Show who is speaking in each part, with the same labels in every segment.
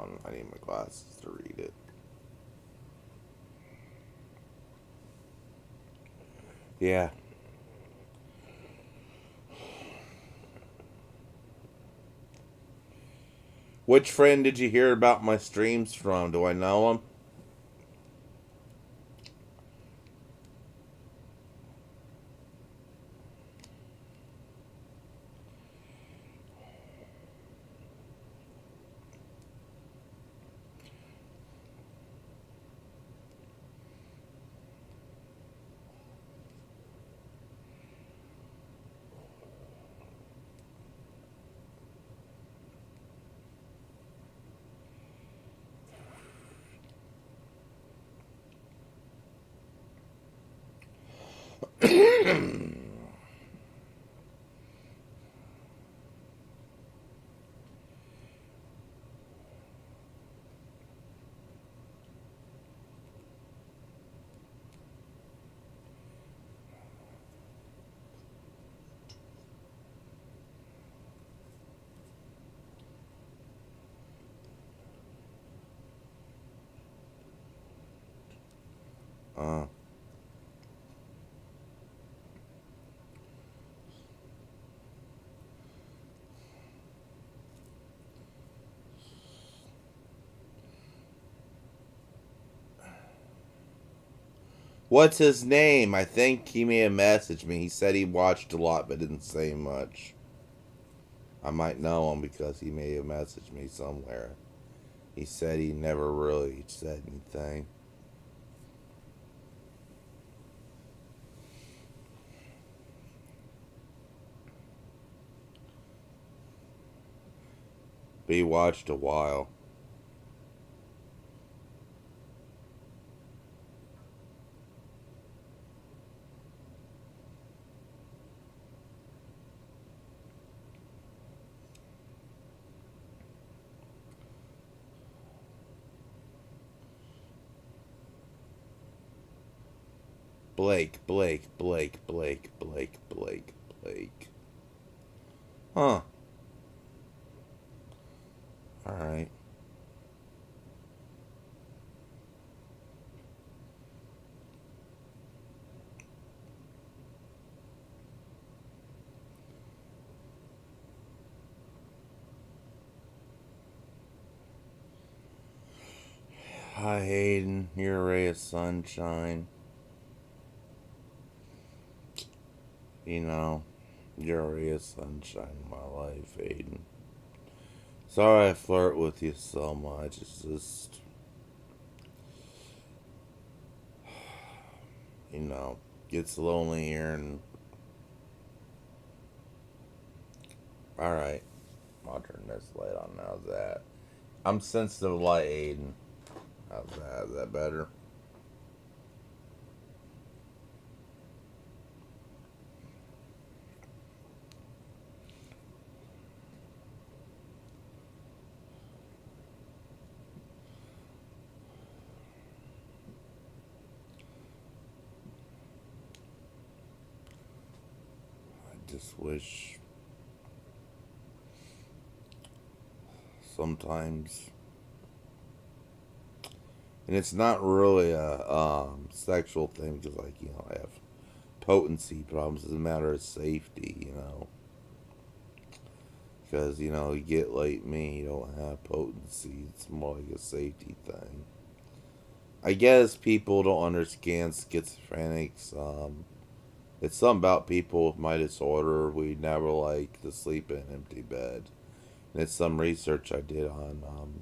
Speaker 1: on. I need my glasses to read it. Yeah. Which friend did you hear about my streams from? Do I know him? uh, what's his name? I think he may have messaged me. He said he watched a lot but didn't say much. I might know him because he may have messaged me somewhere. He said he never really said anything. But he watched a while. Blake. Huh. Alright. Hi, Hayden. You're a ray of sunshine. You know, you're a ray of sunshine in my life, Hayden. Sorry I flirt with you so much. It's just, gets lonely here and. Alright. I'll turn this light on. How's that? I'm sensitive light, Aiden. How's that? Is that better? I just wish sometimes, and it's not really a sexual thing because, like, I have potency problems. It's a matter of safety. Because, you get like me, you don't have potency. It's more like a safety thing. I guess people don't understand schizophrenics. It's something about people with my disorder. We never like to sleep in an empty bed. And it's some research I did on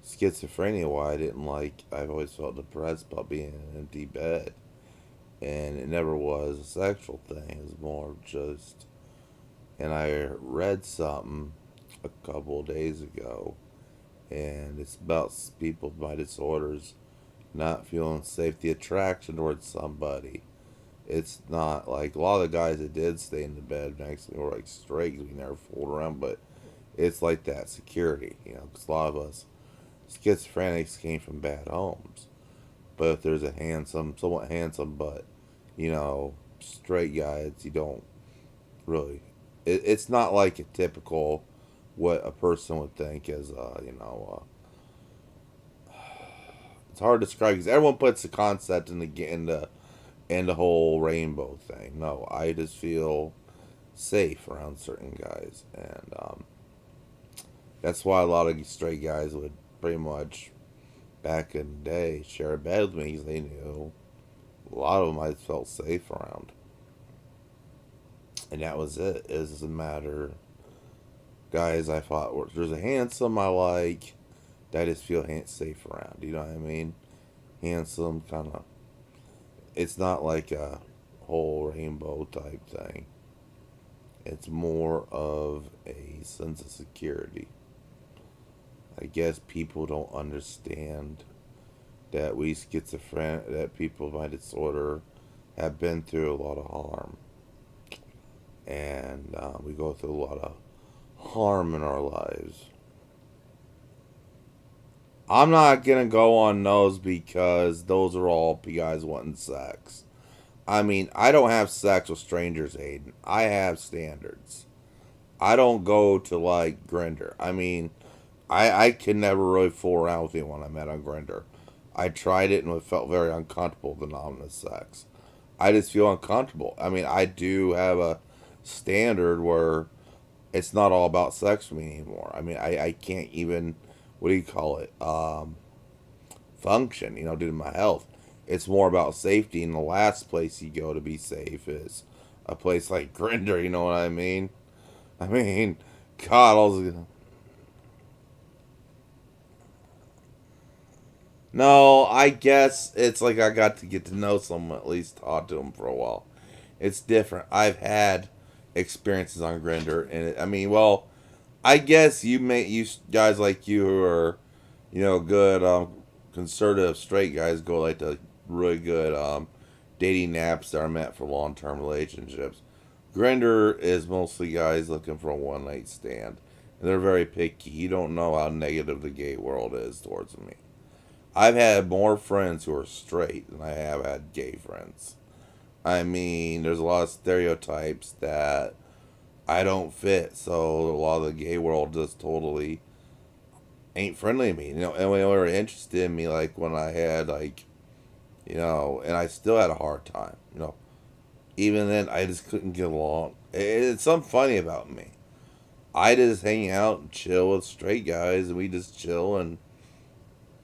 Speaker 1: schizophrenia, why I didn't like, I've always felt depressed about being in an empty bed. And it never was a sexual thing. It was more just, and I read something a couple of days ago, and it's about people with my disorders not feeling safe. The attraction towards somebody. It's not like a lot of the guys that did stay in the bed next to me were like straight 'cause we never fooled around, but it's like that security, because a lot of us schizophrenics came from bad homes. But if there's a somewhat handsome, but straight guy, you don't really. It's not like a typical what a person would think as It's hard to describe because everyone puts the concept in the whole rainbow thing. No, I just feel safe around certain guys, and that's why a lot of straight guys would pretty much back in the day share a bed with me because they knew a lot of them I felt safe around, and that was it. It was a matter guys I thought were there's a handsome I like that I just feel safe around. You know what I mean? Handsome, kind of. It's not like a whole rainbow type thing. It's more of a sense of security. I guess people don't understand that we schizophrenic, that people with my disorder have been through a lot of harm. And we go through a lot of harm in our lives. I'm not going to go on those because those are all guys wanting sex. I mean, I don't have sex with strangers, Aiden. I have standards. I don't go to like Grinder. I mean, I could never really fool around with anyone I met on Grinder. I tried it and it felt very uncomfortable with anonymous sex. I just feel uncomfortable. I mean, I do have a standard where it's not all about sex for me anymore. I mean, I can't even, what do you call it, function, due to my health. It's more about safety, and the last place you go to be safe is a place like Grinder, you know what I mean? I mean, God, no, I guess it's like I got to get to know someone, at least talk to them for a while. It's different. I've had experiences on Grinder, and I mean, well, I guess you guys like you who are, good conservative straight guys go like the really good dating apps that are meant for long term relationships. Grinder is mostly guys looking for a one night stand, and they're very picky. You don't know how negative the gay world is towards me. I've had more friends who are straight than I have had gay friends. I mean, there's a lot of stereotypes that I don't fit, so a lot of the gay world just totally ain't friendly to me. And when they were interested in me, like when I had and I still had a hard time. Even then, I just couldn't get along. It's something funny about me. I just hang out and chill with straight guys, and we just chill and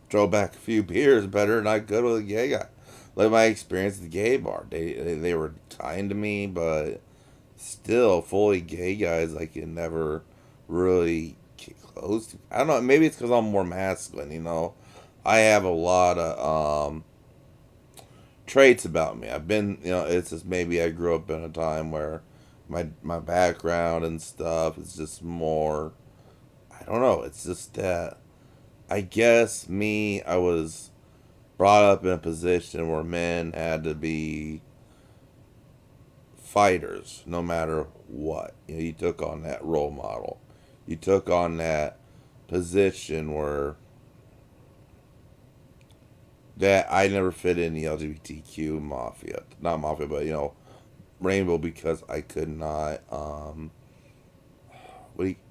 Speaker 1: throw back a few beers better than I could with a gay guy. Like my experience at the gay bar, they were kind to me, but still, fully gay guys I can never really get close to. I don't know. Maybe it's because I'm more masculine. I have a lot of traits about me. I've been, it's just maybe I grew up in a time where my background and stuff is just more. I don't know. It's just that I guess I was brought up in a position where men had to be fighters no matter what. You took on that role model. You took on that position where that I never fit in the LGBTQ mafia. Not mafia, but rainbow because I could not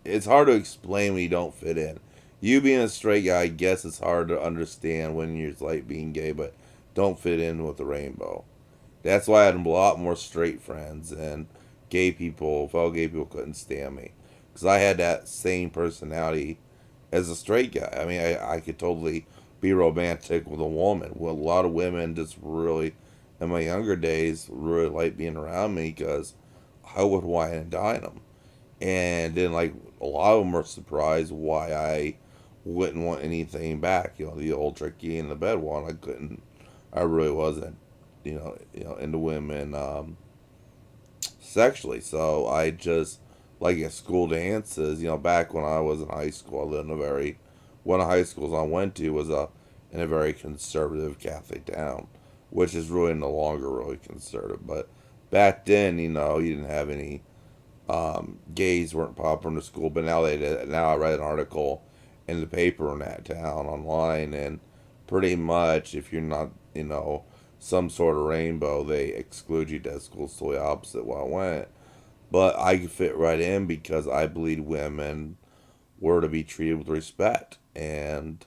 Speaker 1: it's hard to explain when you don't fit in. You being a straight guy, I guess it's hard to understand when you're like being gay, but don't fit in with the rainbow. That's why I had a lot more straight friends and gay people. Fellow gay people couldn't stand me because I had that same personality as a straight guy. I mean, I could totally be romantic with a woman. Well, a lot of women just really, in my younger days, really liked being around me because I would wine and dine them. And then, like, a lot of them were surprised why I wouldn't want anything back. The old tricky in the bed one, I couldn't, I really wasn't, into women sexually. So I just, like at school dances, back when I was in high school, I lived in one of the high schools I went to was in a very conservative Catholic town, which is really no longer really conservative. But back then, you didn't have any gays weren't popular in the school, but now they did. Now I read an article in the paper in that town online, and pretty much if you're not, some sort of rainbow, they exclude you to school. So the opposite where I went, but I could fit right in because I believe women were to be treated with respect, and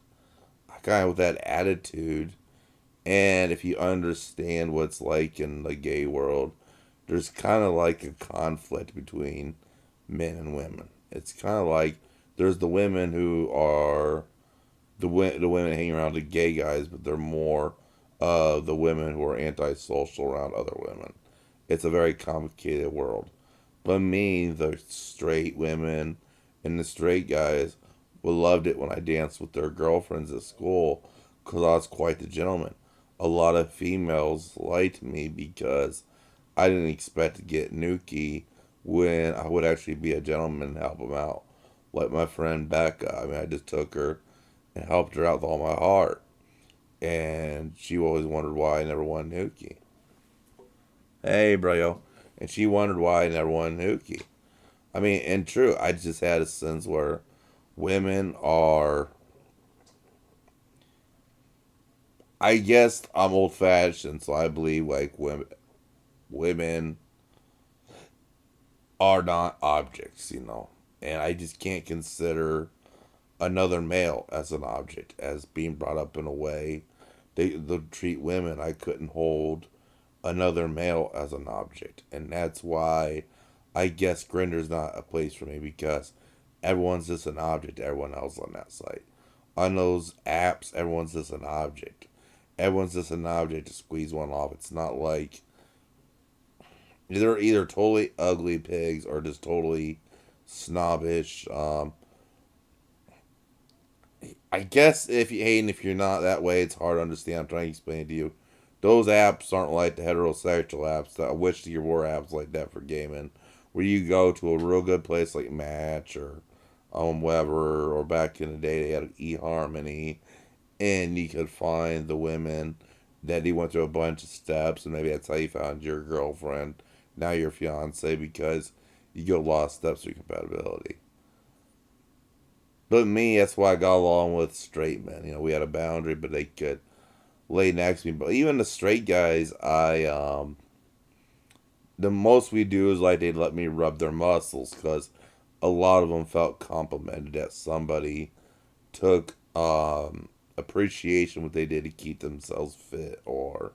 Speaker 1: I kind of with that attitude. And if you understand what's like in the gay world, there's kind of like a conflict between men and women. It's kind of like there's the women who are the women hanging around the gay guys, but they're more the women who are antisocial around other women. It's a very complicated world. But me, the straight women and the straight guys loved it when I danced with their girlfriends at school because I was quite the gentleman. A lot of females liked me because I didn't expect to get nookie when I would actually be a gentleman and help them out. Like my friend Becca, I mean, I just took her and helped her out with all my heart. And she always wondered why I never won nookie. Hey, bro. And she wondered why I never won nookie. I mean, and true, I just had a sense where women are. I guess I'm old fashioned, so I believe like women are not objects, you know. And I just can't consider another male as an object, as being brought up in a way they treat women. I couldn't hold another male as an object. And that's why I guess Grinder's not a place for me because everyone's just an object to everyone else on that site. On those apps, everyone's just an object. Everyone's just an object to squeeze one off. It's not like they're either totally ugly pigs or just totally snobbish. I guess if you hate and if you're not that way, it's hard to understand. I'm trying to explain it to you. Those apps aren't like the heterosexual apps. I wish there were apps like that for gaming, where you go to a real good place like Match or Weber, or back in the day they had eHarmony, and you could find the women that you went through a bunch of steps, and maybe that's how you found your girlfriend, now your fiance, because you go a lot of steps through compatibility. But me, that's why I got along with straight men. You know, we had a boundary, but they could lay next to me. But even the straight guys, the most we do is like they'd let me rub their muscles because a lot of them felt complimented that somebody took appreciation what they did to keep themselves fit or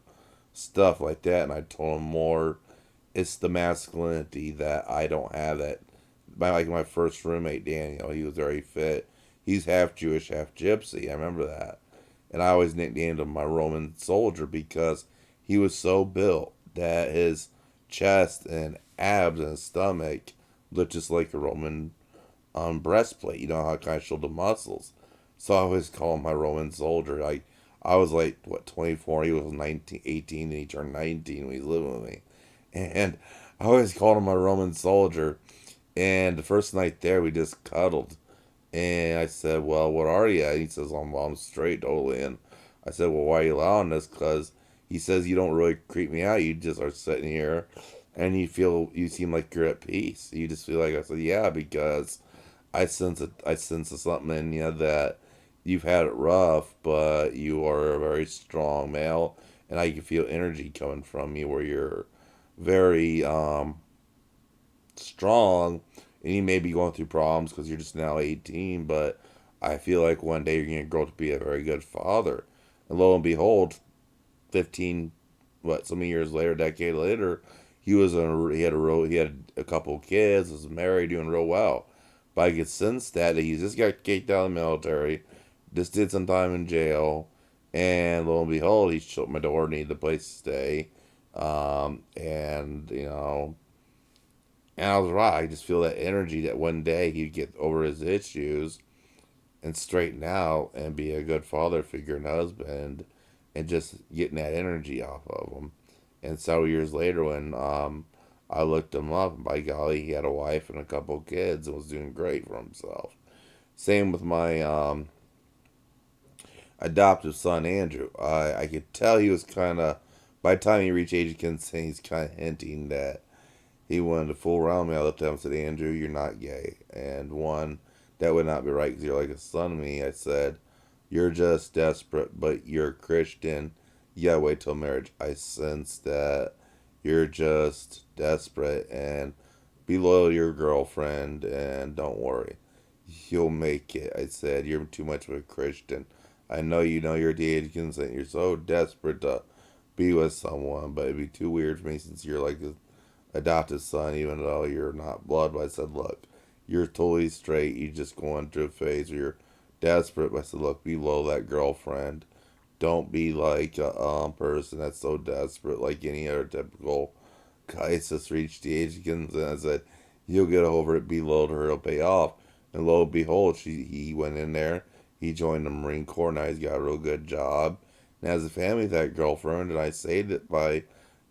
Speaker 1: stuff like that. And I told them more, it's the masculinity that I don't have. That my first roommate Daniel, he was very fit. He's half Jewish, half Gypsy. I remember that, and I always nicknamed him my Roman soldier because he was so built that his chest and abs and his stomach looked just like a Roman breastplate. You know how it kind of showed the muscles. So I always call him my Roman soldier. I was like what 24. He was 19, 18, and he turned 19 when he was living with me, and I always called him my Roman soldier. And the first night there, we just cuddled. And I said, "Well, what are you?" And he says, well, I'm straight, totally. And I said, "Well, why are you allowing this?" Because he says, "You don't really creep me out. You just are sitting here and you seem like you're at peace. You just feel like," I said, "Yeah, because I sense something in you that you've had it rough, but you are a very strong male. And I can feel energy coming from you where you're very, strong, and you may be going through problems because you're just now 18, but I feel like one day you're going to grow up to be a very good father." And lo and behold, 15, some years later, a decade later, he had a couple of kids, was married, doing real well. But I could sense that he just got kicked out of the military, just did some time in jail, and lo and behold, he shut my door, needed a place to stay. And, you know, and I was right. I just feel that energy that one day he'd get over his issues and straighten out and be a good father figure and husband and just getting that energy off of him. And several years later, when I looked him up, and by golly, he had a wife and a couple of kids and was doing great for himself. Same with my adoptive son, Andrew. I could tell he was kind of, by the time he reached age of consent, he's kind of hinting that he wanted to fool around me. I looked at him and said, "Andrew, you're not gay. And one, that would not be right because you're like a son to me." I said, "You're just desperate, but you're a Christian. You gotta wait till marriage." I sense that you're just desperate, and be loyal to your girlfriend and don't worry. You'll make it. I said, "You're too much of a Christian." I know you know your age consent. You're so desperate to be with someone, but it'd be too weird for me since you're like the adopted son, even though you're not blood. But I said, look, you're totally straight. You just going through a phase where you're desperate. But I said, look, be low that girlfriend. Don't be like a person that's so desperate like any other typical guy that's just reached the age of consent. I said, you'll get over it. Be low to her. It'll pay off. And lo and behold, he went in there. He joined the Marine Corps. Now he's got a real good job. And has a family with that girlfriend. And I saved it by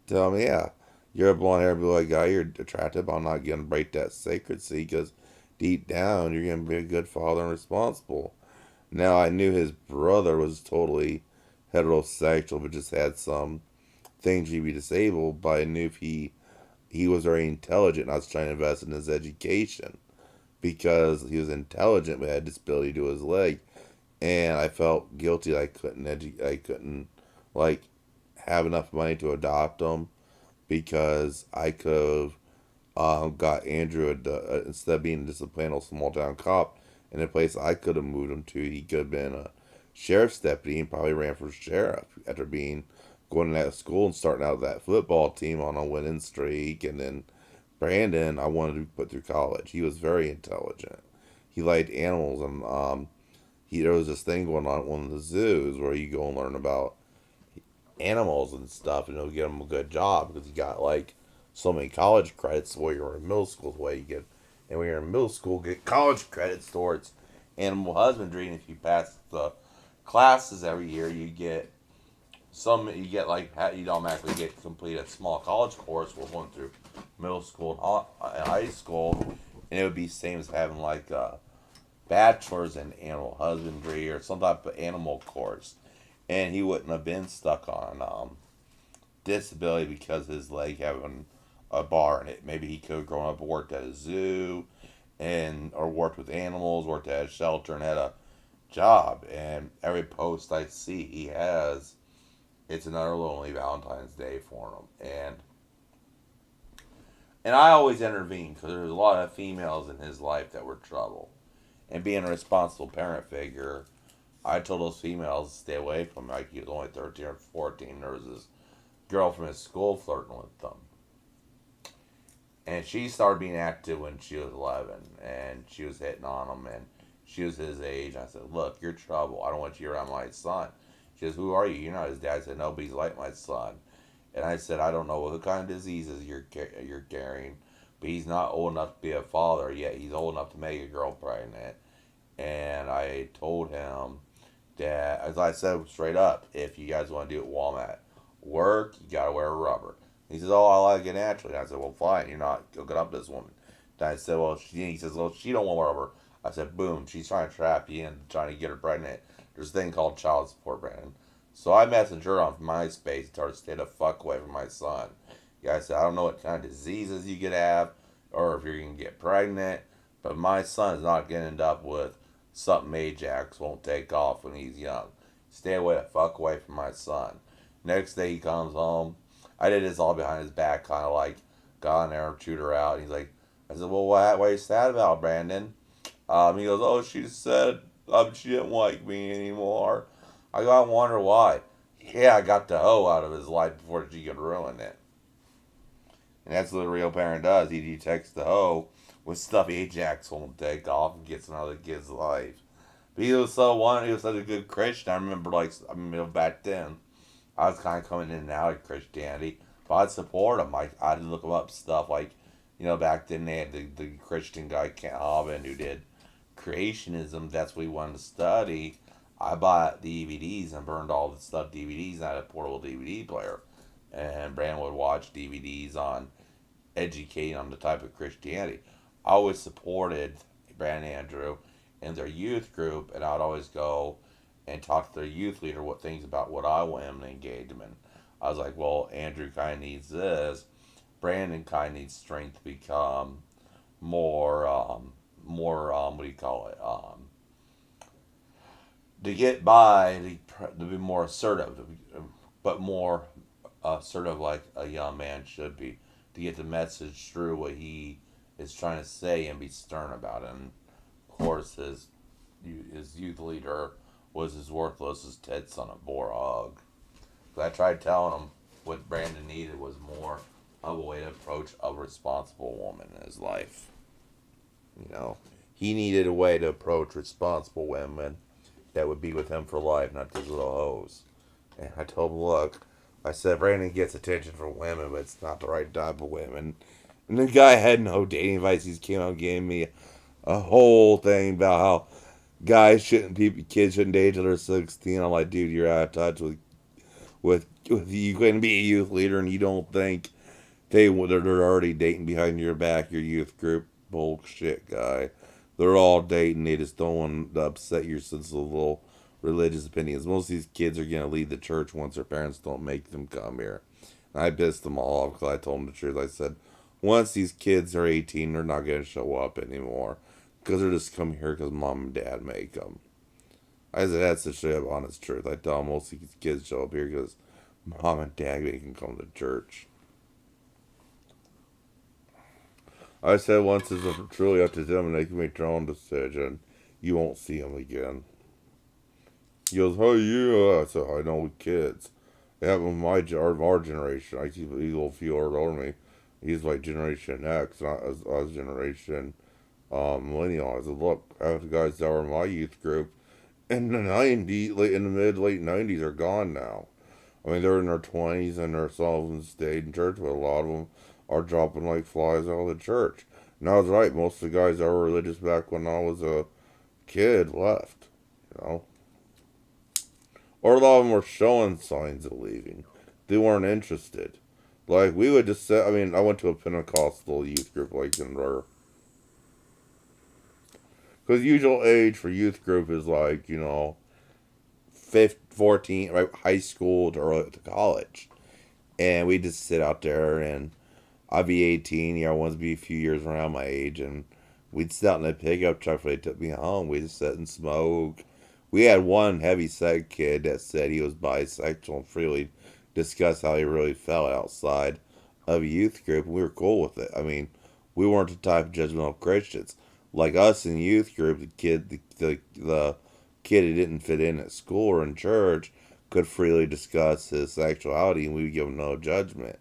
Speaker 1: telling him, yeah, you're a blonde haired blue eyed guy. You're attractive. But I'm not going to break that secrecy because deep down, you're going to be a good father and responsible. Now, I knew his brother was totally heterosexual, but just had some things to be disabled. But I knew if he was very intelligent, and I was trying to invest in his education because he was intelligent but had disability to his leg, and I felt guilty that I couldn't like have enough money to adopt him because I could have got Andrew instead of being just a plain old small town cop in a place I could have moved him to. He could have been a sheriff's deputy and probably ran for sheriff after being going to that school and starting out that football team on a winning streak. And then Brandon, I wanted to put through college. He was very intelligent. He liked animals, and there was this thing going on at one of the zoos where you go and learn about animals and stuff, and it'll get him a good job because he got like so many college credits while you're in middle school. The way you get, and when you're in middle school, get college credits towards animal husbandry, and if you pass the classes every year, you get some. You get like you automatically get to complete a small college course. We're going through middle school and high school, and it would be same as having like a bachelor's in animal husbandry or some type of animal course, and he wouldn't have been stuck on disability because his leg having a bar in it. Maybe he could have grown up and worked at a zoo, and or worked with animals, worked at a shelter, and had a job. And every post I see he has, it's another lonely Valentine's Day for him. And I always intervene because there's a lot of females in his life that were trouble. And being a responsible parent figure, I told those females to stay away from him. Like he was only 13 or 14. There was this girl from his school flirting with them. And she started being active when she was 11. And she was hitting on him. And she was his age. I said, look, you're trouble. I don't want you around my son. She says, who are you? You're not his dad. I said, no, but he's like my son. And I said, I don't know what kind of diseases you're carrying, but he's not old enough to be a father yet. He's old enough to make a girl pregnant. And I told him that, as I said straight up, if you guys want to do it Walmart work, you got to wear a rubber. He says, oh, I like it naturally. And I said, well, fine, you're not hooking up this woman. And I said, well, he says, well, she don't want rubber. I said, boom, she's trying to trap you in, trying to get her pregnant. There's a thing called child support, Brandon. So I messaged her on MySpace and told her to stay the fuck away from my son. Yeah, I said, I don't know what kind of diseases you could have or if you're going to get pregnant, but my son is not going to end up with something Ajax won't take off when he's young. Stay away the fuck away from my son. Next day he comes home. I did this all behind his back, kind of like got on there, chewed her out. He's like, I said, well, what are you sad about, Brandon? He goes, oh, she said she didn't like me anymore. I gotta wonder why. Yeah, I got the hoe out of his life before she could ruin it. And that's what a real parent does. He detects the hoe with stuff Ajax won't take off and gets another kid's life. But he was he was such a good Christian. Back then, I was kind of coming in and out of Christianity. But I'd support him. I'd look him up stuff like, back then they had the Christian guy, Kent Hovind, who did creationism. That's what he wanted to study. I bought DVDs and burned all the stuff DVDs, and I had a portable DVD player. And Brandon would watch DVDs on educating on the type of Christianity. I always supported Brandon Andrew in their youth group, and I'd always go and talk to their youth leader what things about what I want him to engage him in. I was like, well, Andrew kind of needs this. Brandon kind of needs strength to become what do you call it? To get by, to be more assertive, but more assertive like a young man should be, to get the message through what he is trying to say and be stern about it. And of course, his youth leader was as worthless as tits on a boar hog. So I tried telling him what Brandon needed was more of a way to approach a responsible woman in his life. You know, he needed a way to approach responsible women that would be with him for life, not these little hoes. And I told him, look, I said, Brandon gets attention from women, but it's not the right type of women. And the guy had no dating advice. He came out and gave me a whole thing about how guys shouldn't, kids shouldn't date till they're 16. I'm like, dude, you're out of touch with you going to be a youth leader and you don't think they're already dating behind your back, your youth group. Bullshit, guy. They're all dating. They just don't want to upset your sensible religious opinions. Most of these kids are going to leave the church once their parents don't make them come here. And I pissed them all off because I told them the truth. I said, once these kids are 18, they're not going to show up anymore because they're just coming here because mom and dad make them. I said, that's the straight up honest truth. I tell them most of these kids show up here because mom and dad make them come to church. I said once it's truly up to them and they can make their own decision, you won't see them again. He goes, oh yeah. I said, I know with kids. It happened with our generation. I keep a little few older than me. He's like Generation X, not as Generation Millennial. I said, look, half the guys that were in my youth group in the 90s, in the late 90s are gone now. I mean, they're in their 20s and some of them stayed in church, but a lot of them are dropping like flies out of the church. And I was right. Most of the guys that were religious back when I was a kid left, you know. Or a lot of them were showing signs of leaving. They weren't interested. Like, we would just say, I mean, I went to a Pentecostal youth group, like, in our, because usual age for youth group is like, 14, right, high school to college. And we just sit out there and I'd be 18, I wanted to be a few years around my age, and we'd sit out in a pickup truck before they took me home. We'd just sit and smoke. We had one heavy set kid that said he was bisexual and freely discussed how he really felt outside of a youth group, and we were cool with it. I mean, we weren't the type of judgmental Christians. Like us in youth group, the kid who didn't fit in at school or in church could freely discuss his sexuality, and we would give him no judgment.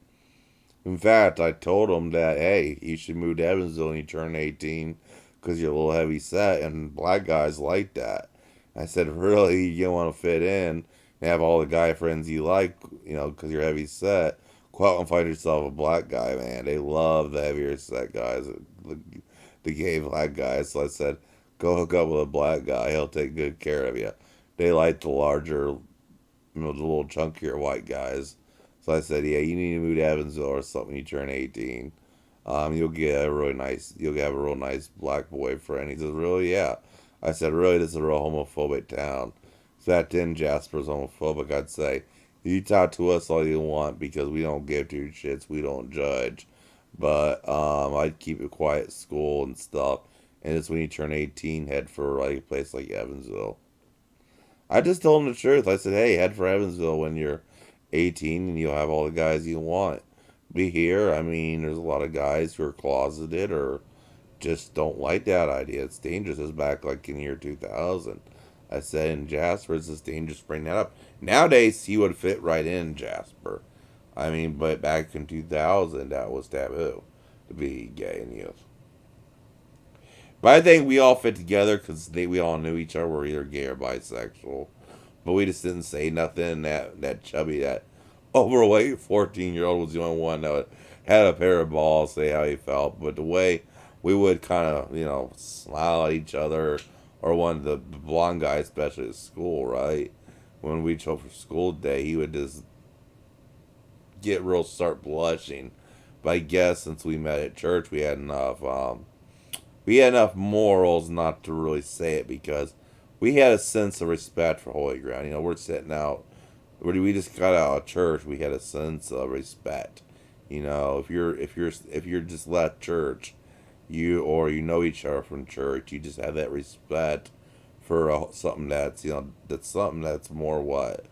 Speaker 1: In fact, I told him that, hey, you should move to Evansville when you turn 18 because you're a little heavy set, and black guys like that. I said, really, you don't want to fit in and have all the guy friends you like, because you're heavy set. Go out and find yourself a black guy, man. They love the heavier set guys, the gay black guys. So I said, go hook up with a black guy. He'll take good care of you. They like the larger, the little chunkier white guys. So I said, yeah, you need to move to Evansville or something when you turn 18. You'll have a real nice black boyfriend. He says, really? Yeah. I said, really, this is a real homophobic town. So back then, Jasper's homophobic. I'd say, you talk to us all you want because we don't give two shits. We don't judge. But I'd keep it quiet at school and stuff. And it's when you turn 18, head for like a place like Evansville. I just told him the truth. I said, hey, head for Evansville when you're 18 and you'll have all the guys you want. Be here. I mean, there's a lot of guys who are closeted or just don't like that idea. It's dangerous. It's back like in the year 2000. I said in Jasper, it's just dangerous to bring that up. Nowadays, he would fit right in Jasper. I mean, but back in 2000, that was taboo to be gay and youth. But I think we all fit together because we all knew each other were either gay or bisexual. But we just didn't say nothing. That chubby, that overweight 14-year-old was the only one that had a pair of balls, say how he felt. But the way we would kind of, smile at each other, or one of the blonde guy, especially at school, right? When we'd show up for school day, he would just start blushing. But I guess since we met at church, we had enough morals not to really say it because we had a sense of respect for holy ground. We're sitting out. We just got out of church. We had a sense of respect. If you're just left church, you know each other from church. You just have that respect for something that's something that's more what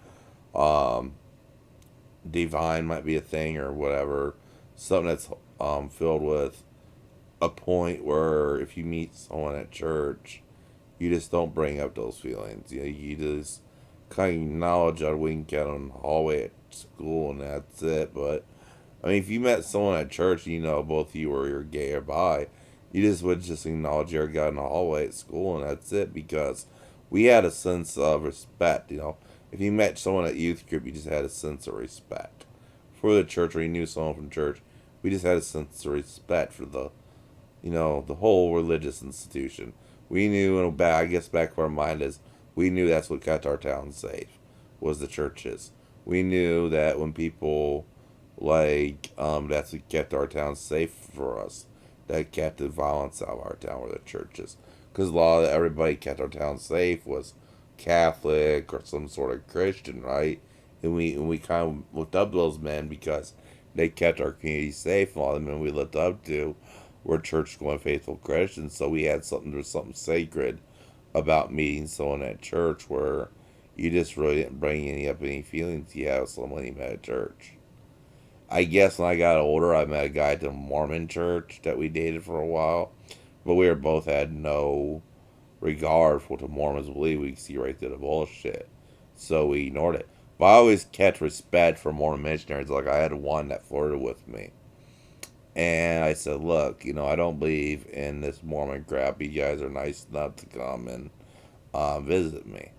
Speaker 1: divine might be a thing or whatever. Something that's filled with a point where if you meet someone at church, You just don't bring up those feelings. You just kind of acknowledge a wink out on the hallway at school, and that's it. But I mean, if you met someone at church, both you or you're gay or bi, you just would just acknowledge your guy in the hallway at school, and that's it. Because we had a sense of respect. If you met someone at youth group, you just had a sense of respect for the church, or you knew someone from church. We just had a sense of respect for the whole religious institution. We knew, and I guess back of our mind is, we knew that's what kept our town safe, was the churches. We knew that when people, that's what kept our town safe for us. That kept the violence out of our town were the churches. Because a lot of everybody kept our town safe was Catholic or some sort of Christian, right? And we kind of looked up to those men because they kept our community safe. A lot of the men we looked up to were church going faithful Christians, so we had something sacred about meeting someone at church where you just really didn't bring any feelings you had with someone you met at church. I guess when I got older, I met a guy at the Mormon church that we dated for a while, but we were both had no regard for what the Mormons believe. We see right through the bullshit, so we ignored it. But I always kept respect for Mormon missionaries. Like I had one that flirted with me, and I said, "Look, I don't believe in this Mormon crap. You guys are nice enough to come and visit me."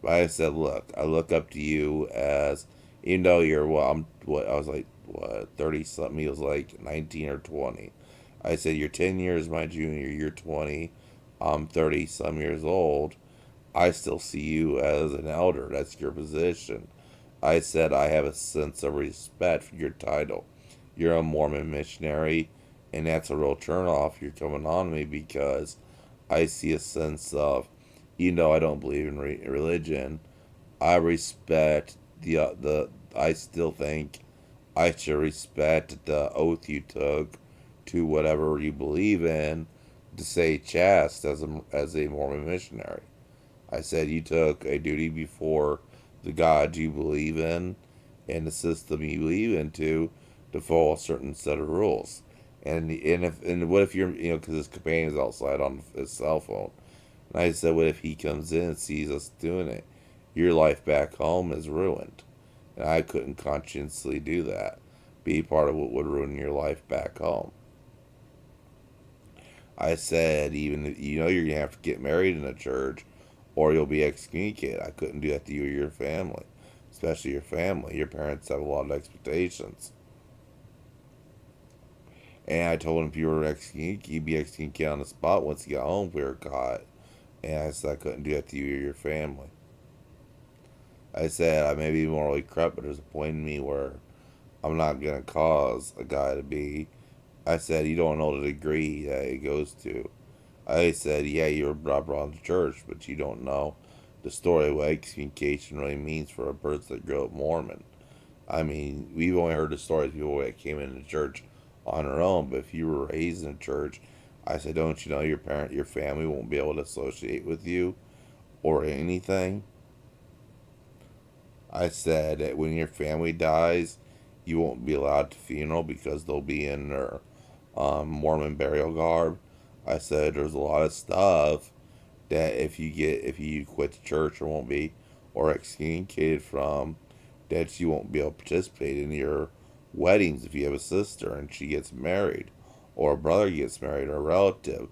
Speaker 1: But I said, "Look, I look up to you as, even though you're I was like, what, 30 something? He was like 19 or 20. I said, you're 10 years my junior, you're 20, I'm 30 some years old. I still see you as an elder. That's your position." I said, "I have a sense of respect for your title. You're a Mormon missionary, and that's a real turnoff. You're coming on me because I see a sense of, I don't believe in religion. I respect I still think I should respect the oath you took to whatever you believe in to say chaste as a Mormon missionary." I said, "You took a duty before the God you believe in and the system you believe to follow a certain set of rules. And what if because his companion is outside on his cell phone. And I said, what if he comes in and sees us doing it? Your life back home is ruined." And I couldn't consciously do that. Be part of what would ruin your life back home. I said, even you're gonna have to get married in a church, or you'll be excommunicated. I couldn't do that to you or your family, especially your family. Your parents have a lot of expectations. And I told him if you were excommunicated, you'd be excommunicated on the spot once you got home if we were caught. And I said I couldn't do that to you or your family. I said I may be morally corrupt, but there's a point in me where I'm not gonna cause a guy to be. I said you don't know the degree that it goes to. I said, yeah, you were brought up in church, but you don't know the story of what excommunication really means for a person that grew up Mormon. I mean, we've only heard the stories of people that came into church on their own, but if you were raised in church, I said, don't you know your family won't be able to associate with you or anything? I said that when your family dies, you won't be allowed to funeral because they'll be in their Mormon burial garb. I said there's a lot of stuff that if you quit the church or won't be or excommunicated from, that you won't be able to participate in your weddings if you have a sister and she gets married, or a brother gets married, or a relative,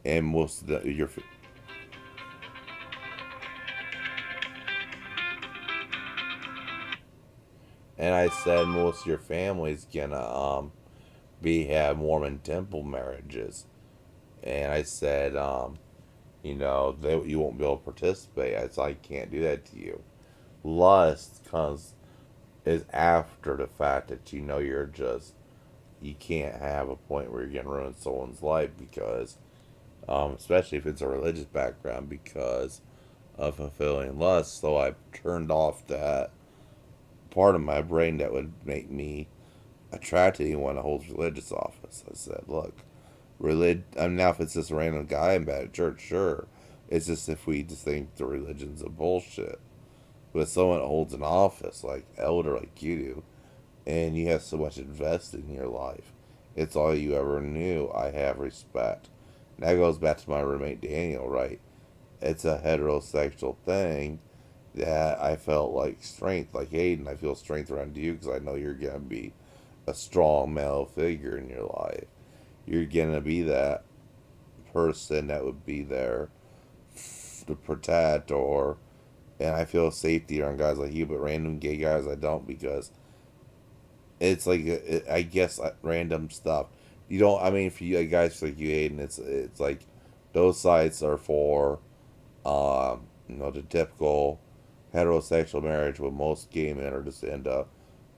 Speaker 1: and most of your. And I said most of your family's gonna be have Mormon temple marriages, and I said you won't be able to participate. I said I can't do that to you. Lust comes is after the fact that you can't have a point where you're gonna ruin someone's life because especially if it's a religious background because of fulfilling lust. So I turned off that part of my brain that would make me attract anyone that holds religious office. I said, look, now if it's just a random guy in bad at church, sure. It's just if we just think the religion's a bullshit. But someone that holds an office like elder like you do, and you have so much invested in your life, it's all you ever knew. I have respect. And that goes back to my roommate Daniel, right? it's a heterosexual thing that I felt like strength, like Aiden. I feel strength around you because I know you're gonna be a strong male figure in your life. You're gonna be that person that would be there to protect, or and I feel safety around guys like you, but random gay guys I don't, because it's like I guess random stuff. You don't. I mean, for you guys like you, Aiden, it's like those sites are for the typical heterosexual marriage where most gay men are just end up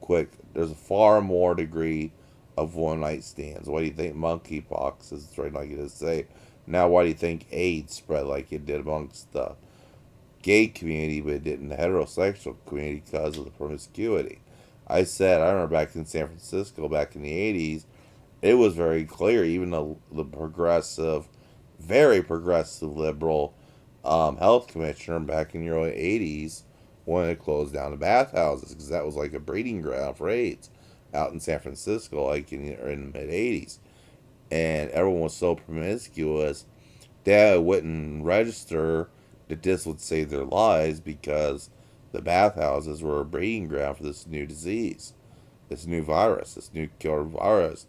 Speaker 1: quick. There's a far more degree of one night stands. Why do you think monkeypox is right like you just say? Now, why do you think AIDS spread like it did amongst the gay community, but it didn't the heterosexual community because of the promiscuity? I remember back in San Francisco back in the 80s, it was very clear, even the progressive, very progressive liberal health commissioner back in the early 80s wanted to close down the bathhouses because that was like a breeding ground for AIDS out in San Francisco, like in the mid 80s. And everyone was so promiscuous that it wouldn't register that this would save their lives because the bathhouses were a breeding ground for this new disease, this new virus, this new killer virus.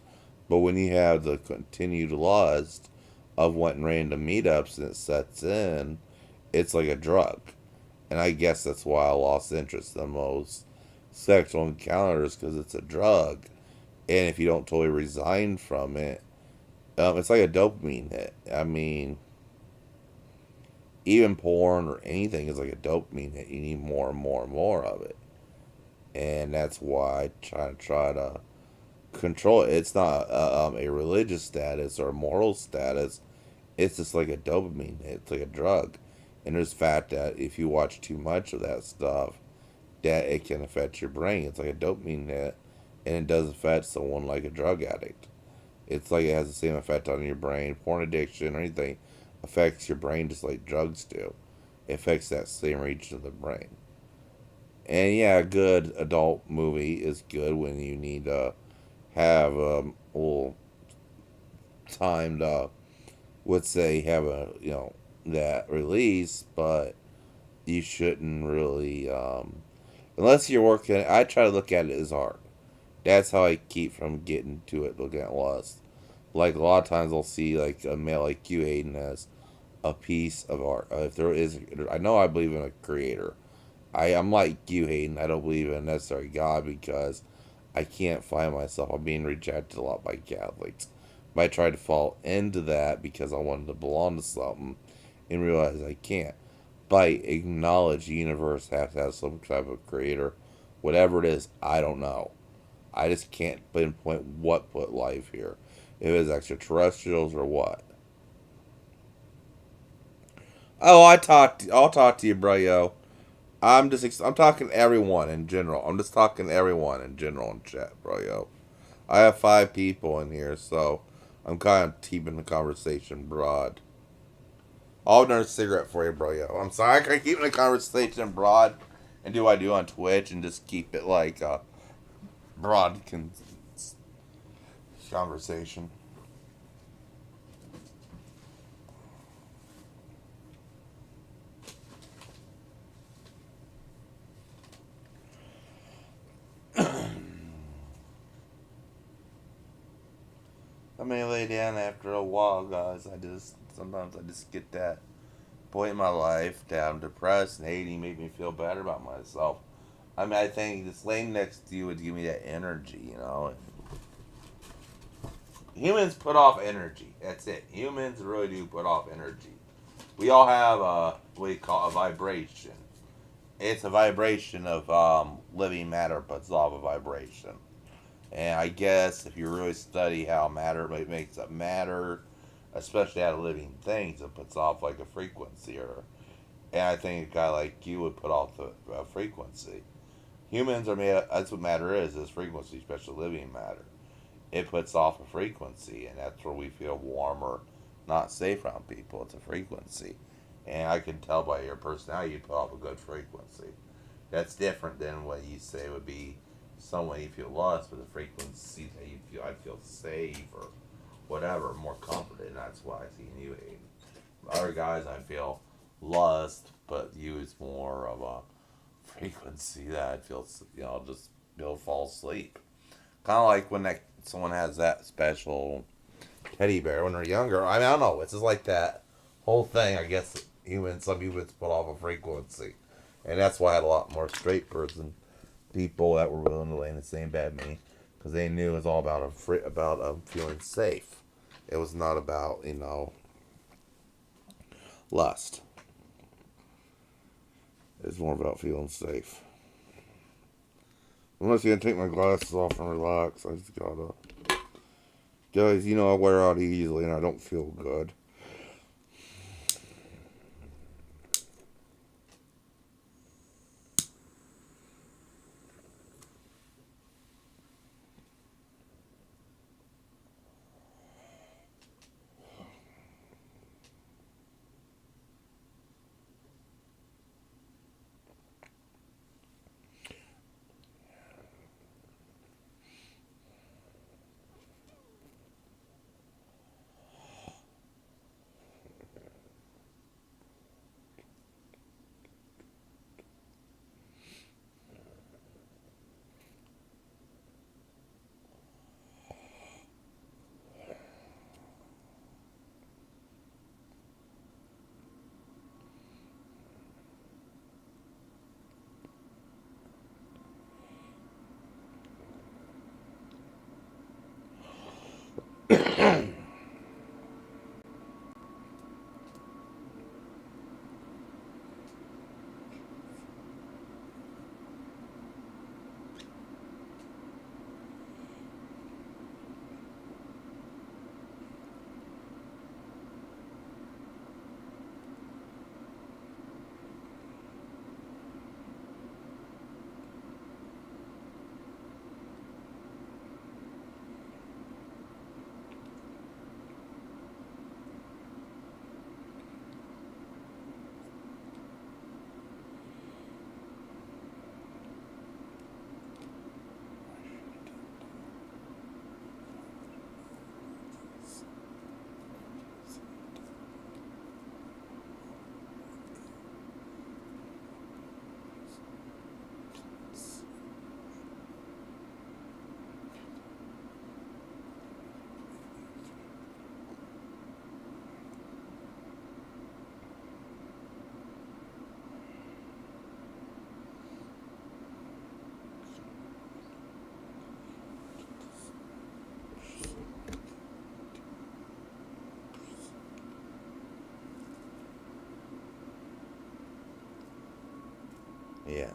Speaker 1: But when you have the continued lust of wanting random meetups and it sets in, it's like a drug. And I guess that's why I lost interest in most sexual encounters because it's a drug. And if you don't totally resign from it, it's like a dopamine hit. I mean, even porn or anything is like a dopamine hit. You need more and more and more of it. And that's why I try to control it. It's not a religious status or a moral status. It's just like a dopamine hit. It's like a drug. And there's fact that if you watch too much of that stuff, that it can affect your brain. It's like a dopamine hit, and it does affect someone like a drug addict. It's like it has the same effect on your brain. Porn addiction or anything affects your brain just like drugs do. It affects that same region of the brain. And yeah, a good adult movie is good when you need to have a little time to, let's say, have a that release, but you shouldn't really unless you're working. I try to look at it as art. That's how I keep from getting to it, looking at lust. Like a lot of times I'll see like a male like you, Aiden, as a piece of art. If there is, I know I believe in a creator. I'm like you, Hayden. I don't believe in a necessary God because I can't find myself. I'm being rejected a lot by Catholics. But I try to fall into that because I wanted to belong to something and realize I can't. But acknowledge the universe has to have some type of creator. Whatever it is, I don't know. I just can't pinpoint what put life here. If it's extraterrestrials or what. Oh, I'll talk to you, bro, yo. I'm talking everyone in general. I'm just talking everyone in general in chat, bro, yo. I have 5 people in here, so I'm kind of keeping the conversation broad. I'll have another cigarette for you, bro, yo. I'm sorry, I can keep the conversation broad and do what I do on Twitch and just keep it like a broad conversation. I may lay down after a while, guys. Sometimes I just get that point in my life that I'm depressed and hating make me feel better about myself. I mean, I think just laying next to you would give me that energy. Humans put off energy. That's it. Humans really do put off energy. We all have what you call a vibration. It's a vibration of living matter puts off a vibration. And I guess if you really study how matter makes up matter, especially out of living things, it puts off like a frequency. And I think a guy like you would put off the frequency. Humans are made. That's what matter is frequency, especially living matter. It puts off a frequency, and that's where we feel warmer, not safe around people. It's a frequency, and I can tell by your personality you put off a good frequency. That's different than what you say would be someone you feel lost with a frequency that you feel I feel safe or whatever, more comforted, and that's why I see in you. Other guys I feel lust, but use more of a frequency that I'd feel, just you'll fall asleep. Kind of like when someone has that special teddy bear when they're younger. I mean, I don't know. It's just like that whole thing. I guess some humans put off a frequency, and that's why I had a lot more straight person people that were willing to lay in the same bed with me because they knew it was all about feeling safe. It was not about lust. It's more about feeling safe. I'm just gonna take my glasses off and relax. I just gotta, guys. I wear out easily and I don't feel good. Yeah.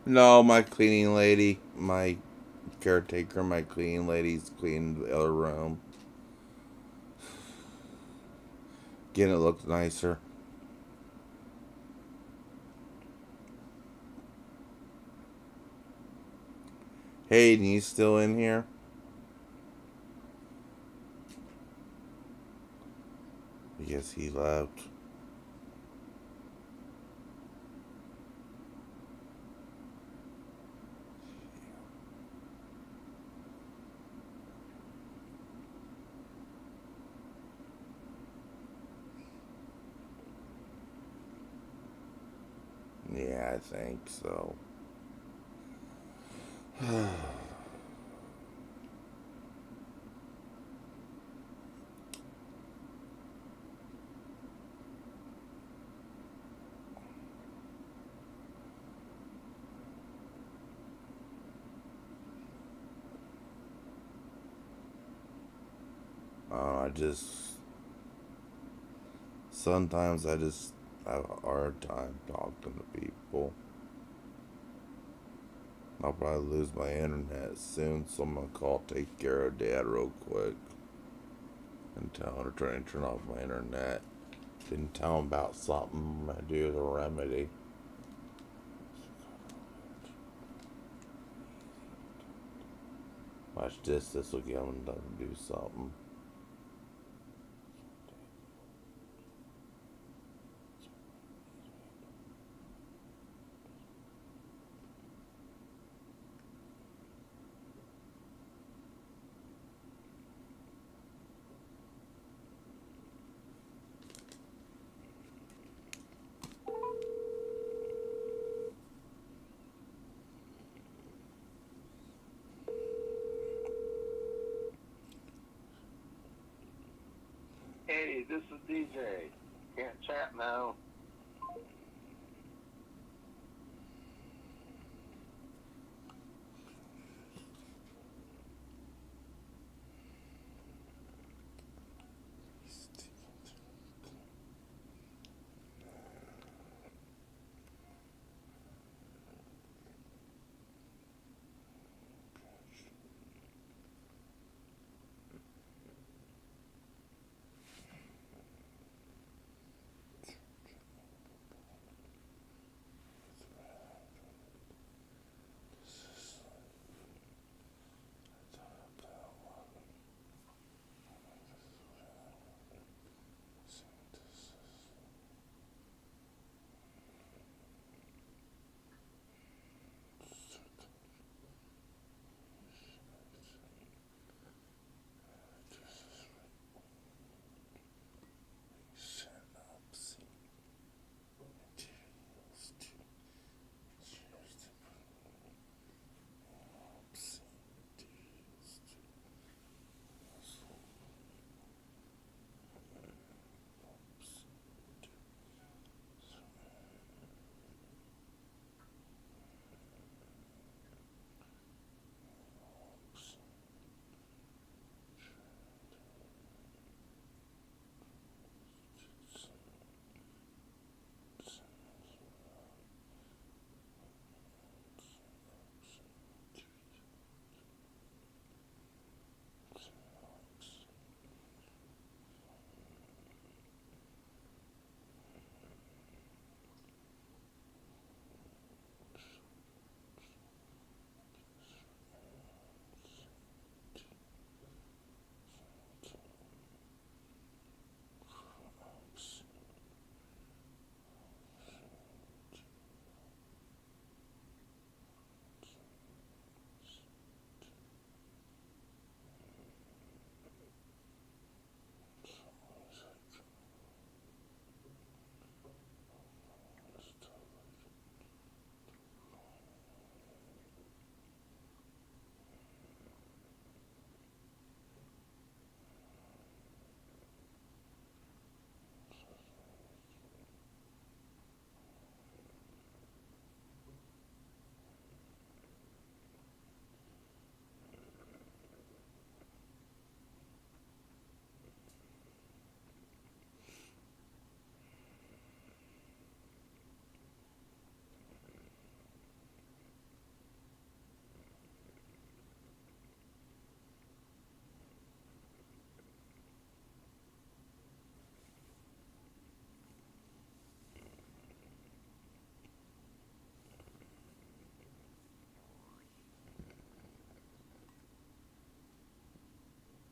Speaker 1: No, my cleaning lady, my caretaker, my cleaning lady's cleaning the other room. Getting it look nicer. Hayden, you still in here? I guess he left. Yeah, I think so. I just sometimes I just have a hard time talking to people. I'll probably lose my internet soon, so I'm gonna call take care of Dad real quick and tell her to try and turn off my internet. Didn't tell him about something I do the remedy. Watch this. This will get him to do something.
Speaker 2: Hey, this is DJ. Can't chat now.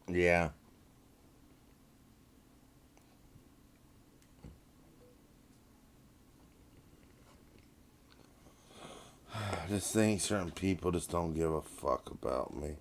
Speaker 1: Yeah. I just think certain people just don't give a fuck about me.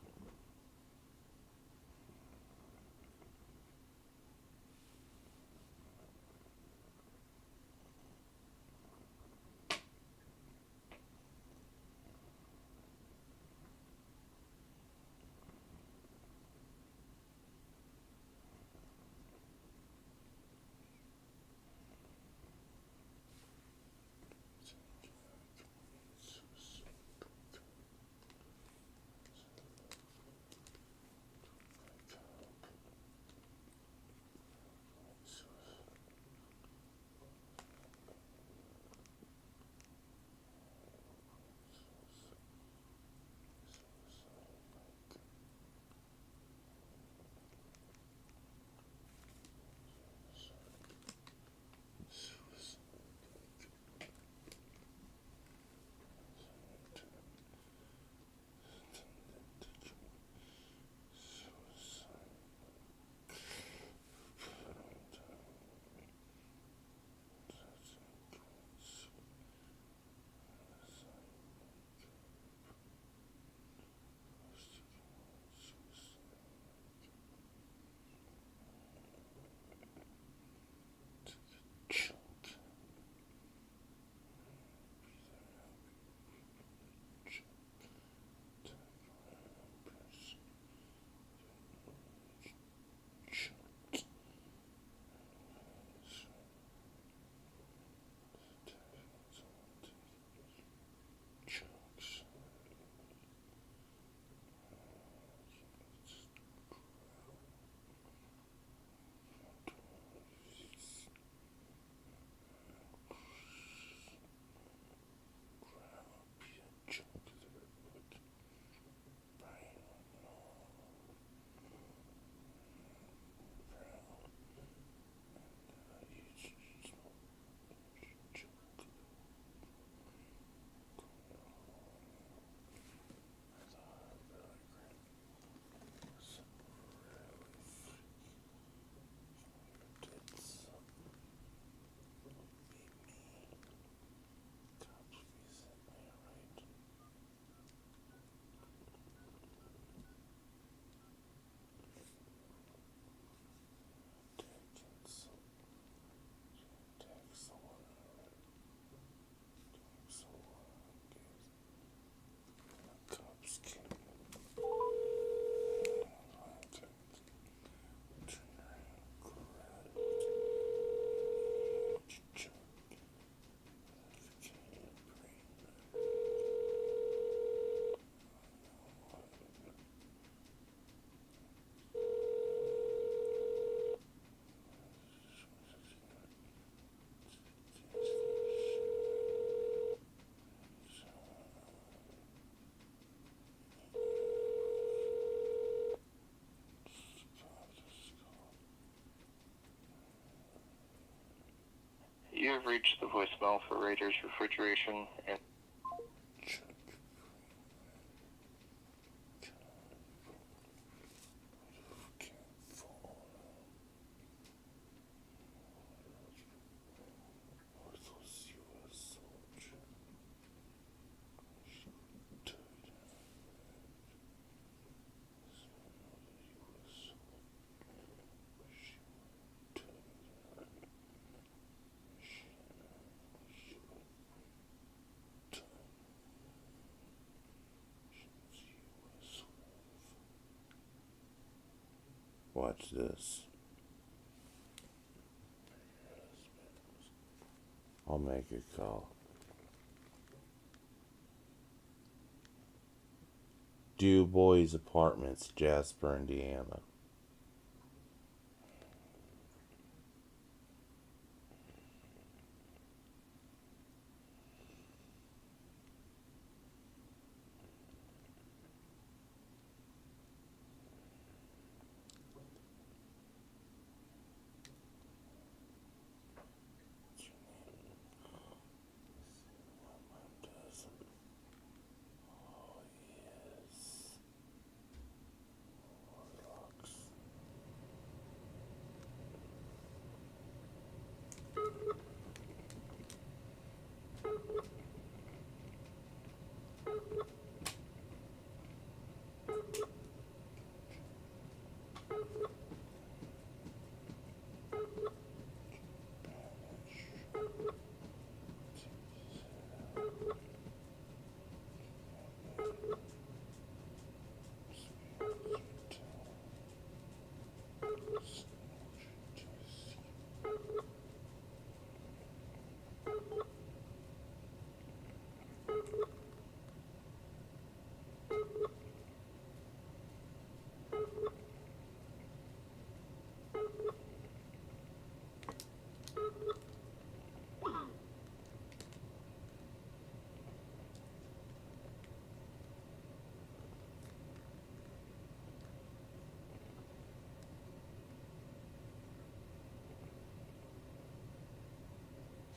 Speaker 2: reached the voicemail for Raiders Refrigeration and
Speaker 1: Watch this. I'll make a call. Du Bois Apartments, Jasper, Indiana.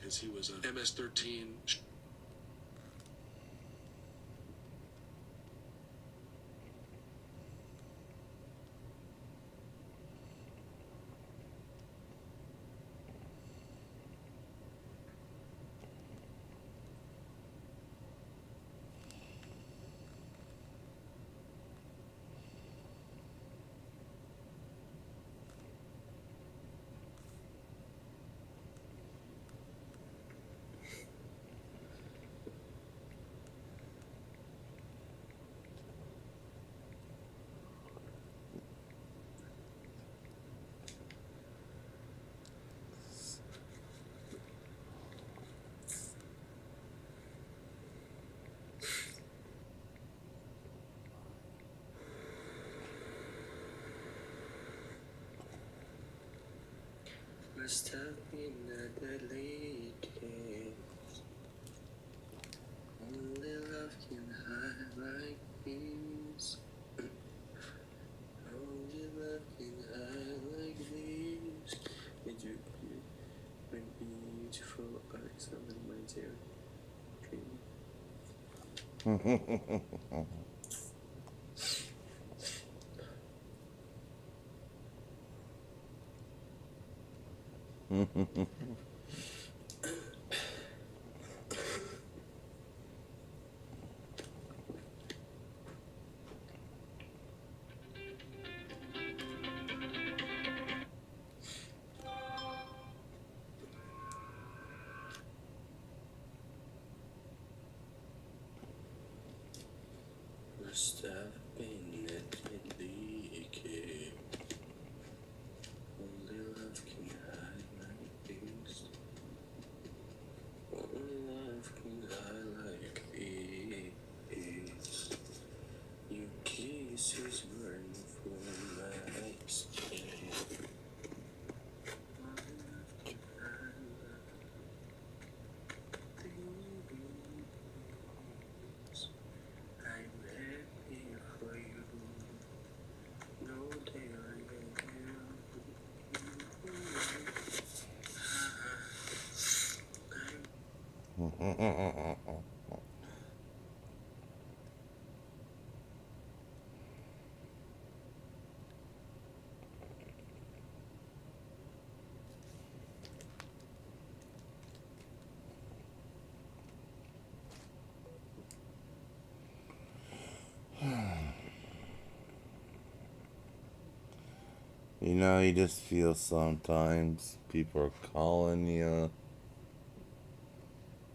Speaker 3: As he was on MS-13. Must have been a delayed case. Only love can hide like this. Only love can hide like this. Did you my beautiful Alexander, my dear dream? Must have been a deadly case. Only love can hide like this. Only love can hide like this. Your kisses burn for my skin. Only love can hide like this. I'm happy for
Speaker 1: You know, you just feel sometimes people are calling you.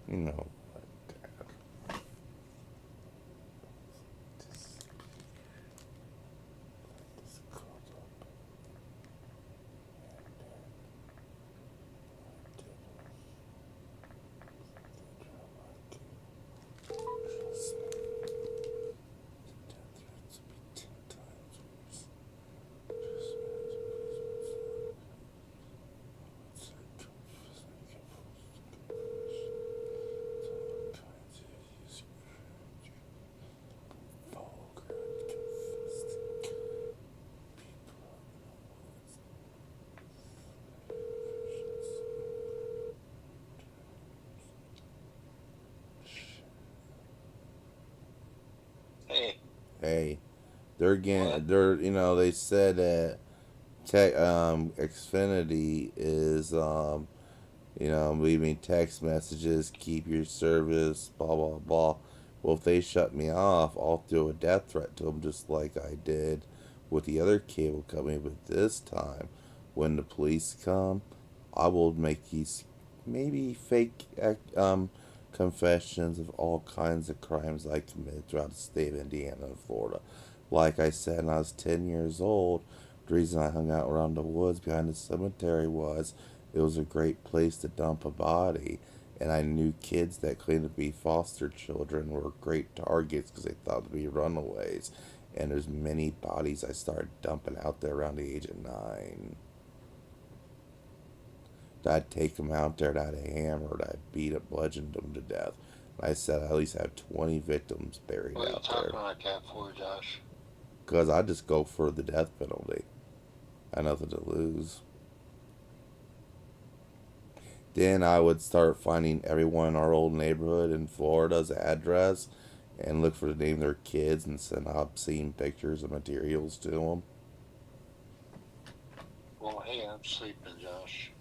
Speaker 1: You know,
Speaker 2: Hey,
Speaker 1: hey, they're
Speaker 2: what?
Speaker 1: getting, you know, they said that Xfinity is, you know, leaving text messages, keep your service, blah, blah, blah. Well, if they shut me off, I'll throw a death threat to them just like I did with the other cable company. But this time, when the police come, I will make these maybe fake confessions of all kinds of crimes I committed throughout the state of Indiana and Florida. Like I said, when I was 10 years old, the reason I hung out around the woods behind the cemetery was it was a great place to dump a body. And I knew kids that claimed to be foster children were great targets because they thought to be runaways. And there's many bodies I started dumping out there around the age of 9. I'd take them out there and I'd hammer it, I'd beat up, bludgeoned them to death. And I said I at least have 20 victims buried
Speaker 2: What are you
Speaker 1: out there.
Speaker 2: talking like that for, Josh?
Speaker 1: Because I just go for the death penalty. I had nothing to lose. Then I would start finding everyone in our old neighborhood in Florida's address and look for the name of their kids and send obscene pictures and materials to them.
Speaker 2: Well, hey, I'm sleeping, Josh.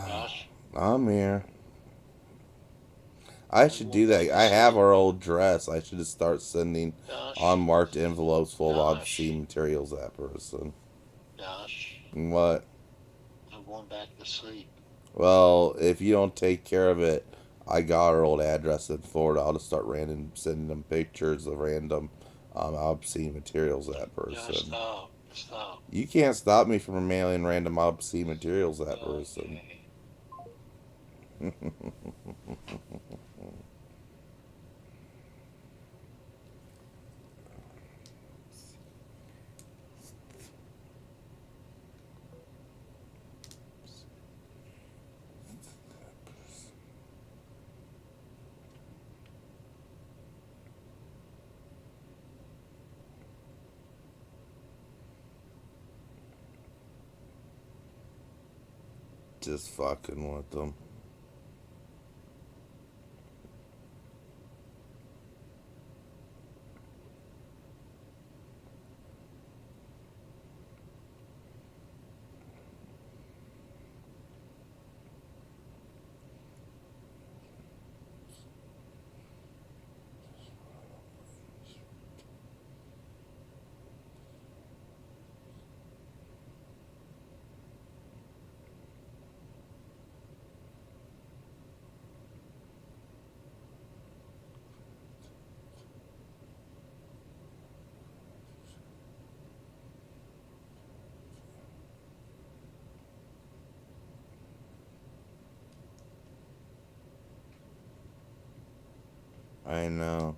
Speaker 2: Josh?
Speaker 1: I'm here. I
Speaker 2: I'm
Speaker 1: should
Speaker 2: going
Speaker 1: do
Speaker 2: back
Speaker 1: that.
Speaker 2: to
Speaker 1: I have
Speaker 2: sleep.
Speaker 1: our old dress. I should just start sending
Speaker 2: Josh?
Speaker 1: unmarked envelopes full of obscene
Speaker 2: Josh?
Speaker 1: materials to that person.
Speaker 2: Josh?
Speaker 1: What?
Speaker 2: I'm going back to sleep.
Speaker 1: Well, if you don't take care of it, I got our old address in Florida. I'll just start random sending them pictures of random obscene materials to that
Speaker 2: Josh,
Speaker 1: person.
Speaker 2: stop. Stop.
Speaker 1: You can't stop me from mailing random obscene materials to that person.
Speaker 2: Okay.
Speaker 1: Just fucking with them. I know.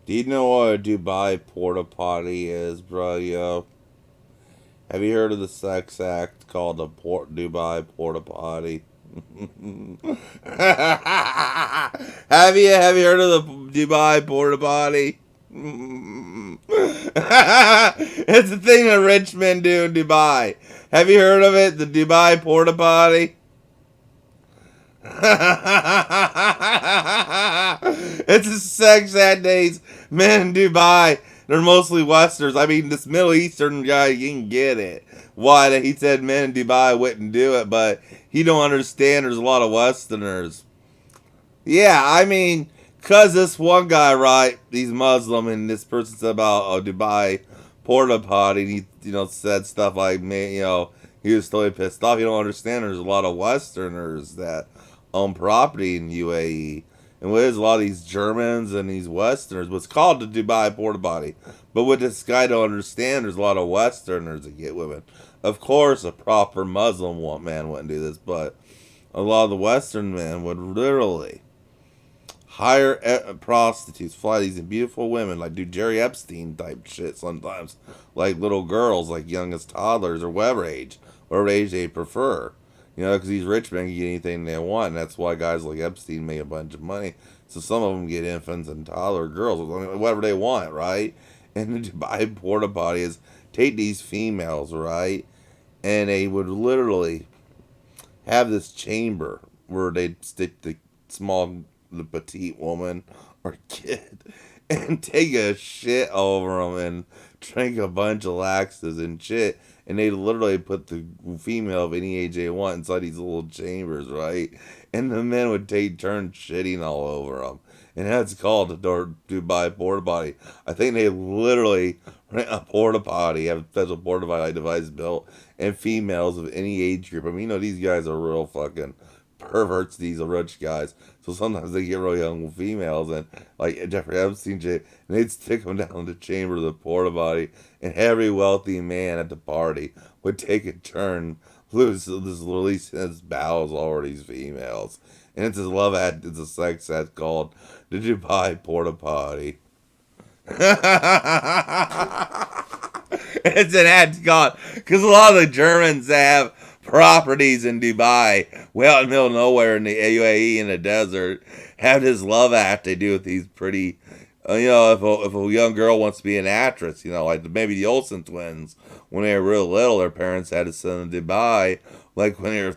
Speaker 1: Do you know what a Dubai porta potty is, bro? Yo, have you heard of the sex act called the Dubai porta potty? Have you heard of the Dubai porta potty? It's a thing that rich men do in Dubai. Have you heard of it? The Dubai porta potty. It's a sex that days men in Dubai. They're mostly Westerners. I mean, this Middle Eastern guy, you can get it. Why he said men in Dubai wouldn't do it, but he don't understand. There's a lot of Westerners. Yeah, I mean, cause this one guy, right? He's Muslim, and this person said about Dubai porta potty. And he said stuff like, man, he was totally pissed off. You don't understand. There's a lot of Westerners that own property in UAE, and there's a lot of these Germans and these Westerners. What's called the Dubai porta potty, but what this guy don't understand, there's a lot of Westerners that get women. Of course, a proper Muslim man wouldn't do this, but a lot of the Western men would literally hire prostitutes, fly these beautiful women, like do Jerry Epstein type shit sometimes, like little girls, like young as toddlers or whatever age they prefer. Because these rich men can get anything they want, and that's why guys like Epstein make a bunch of money. So some of them get infants and toddler girls, whatever they want, right? And the Dubai porta potty is take these females, right, and they would literally have this chamber where they'd stick the petite woman or kid and take a shit over them and drink a bunch of laxatives and shit. And they literally put the female of any age they want inside these little chambers, right? And the men would take turns shitting all over them. And that's called the Dubai porta potty. I think they literally rent a porta potty, have a special porta potty device built, and females of any age group. I mean, these guys are real fucking perverts, these rich guys. So sometimes they get real young females, and like Jeffrey Epstein shit, and they'd stick them down in the chamber of the porta potty, and every wealthy man at the party would take a turn releasing his bowels over these females. And it's a love act, it's a sex act called the Dubai porta potty. It's an ad called, because a lot of the Germans have properties in Dubai, well in the middle of nowhere in the UAE in the desert, have this love act they do with these pretty, if a young girl wants to be an actress, like maybe the Olsen twins, when they were real little, their parents had to send them to Dubai, like when they were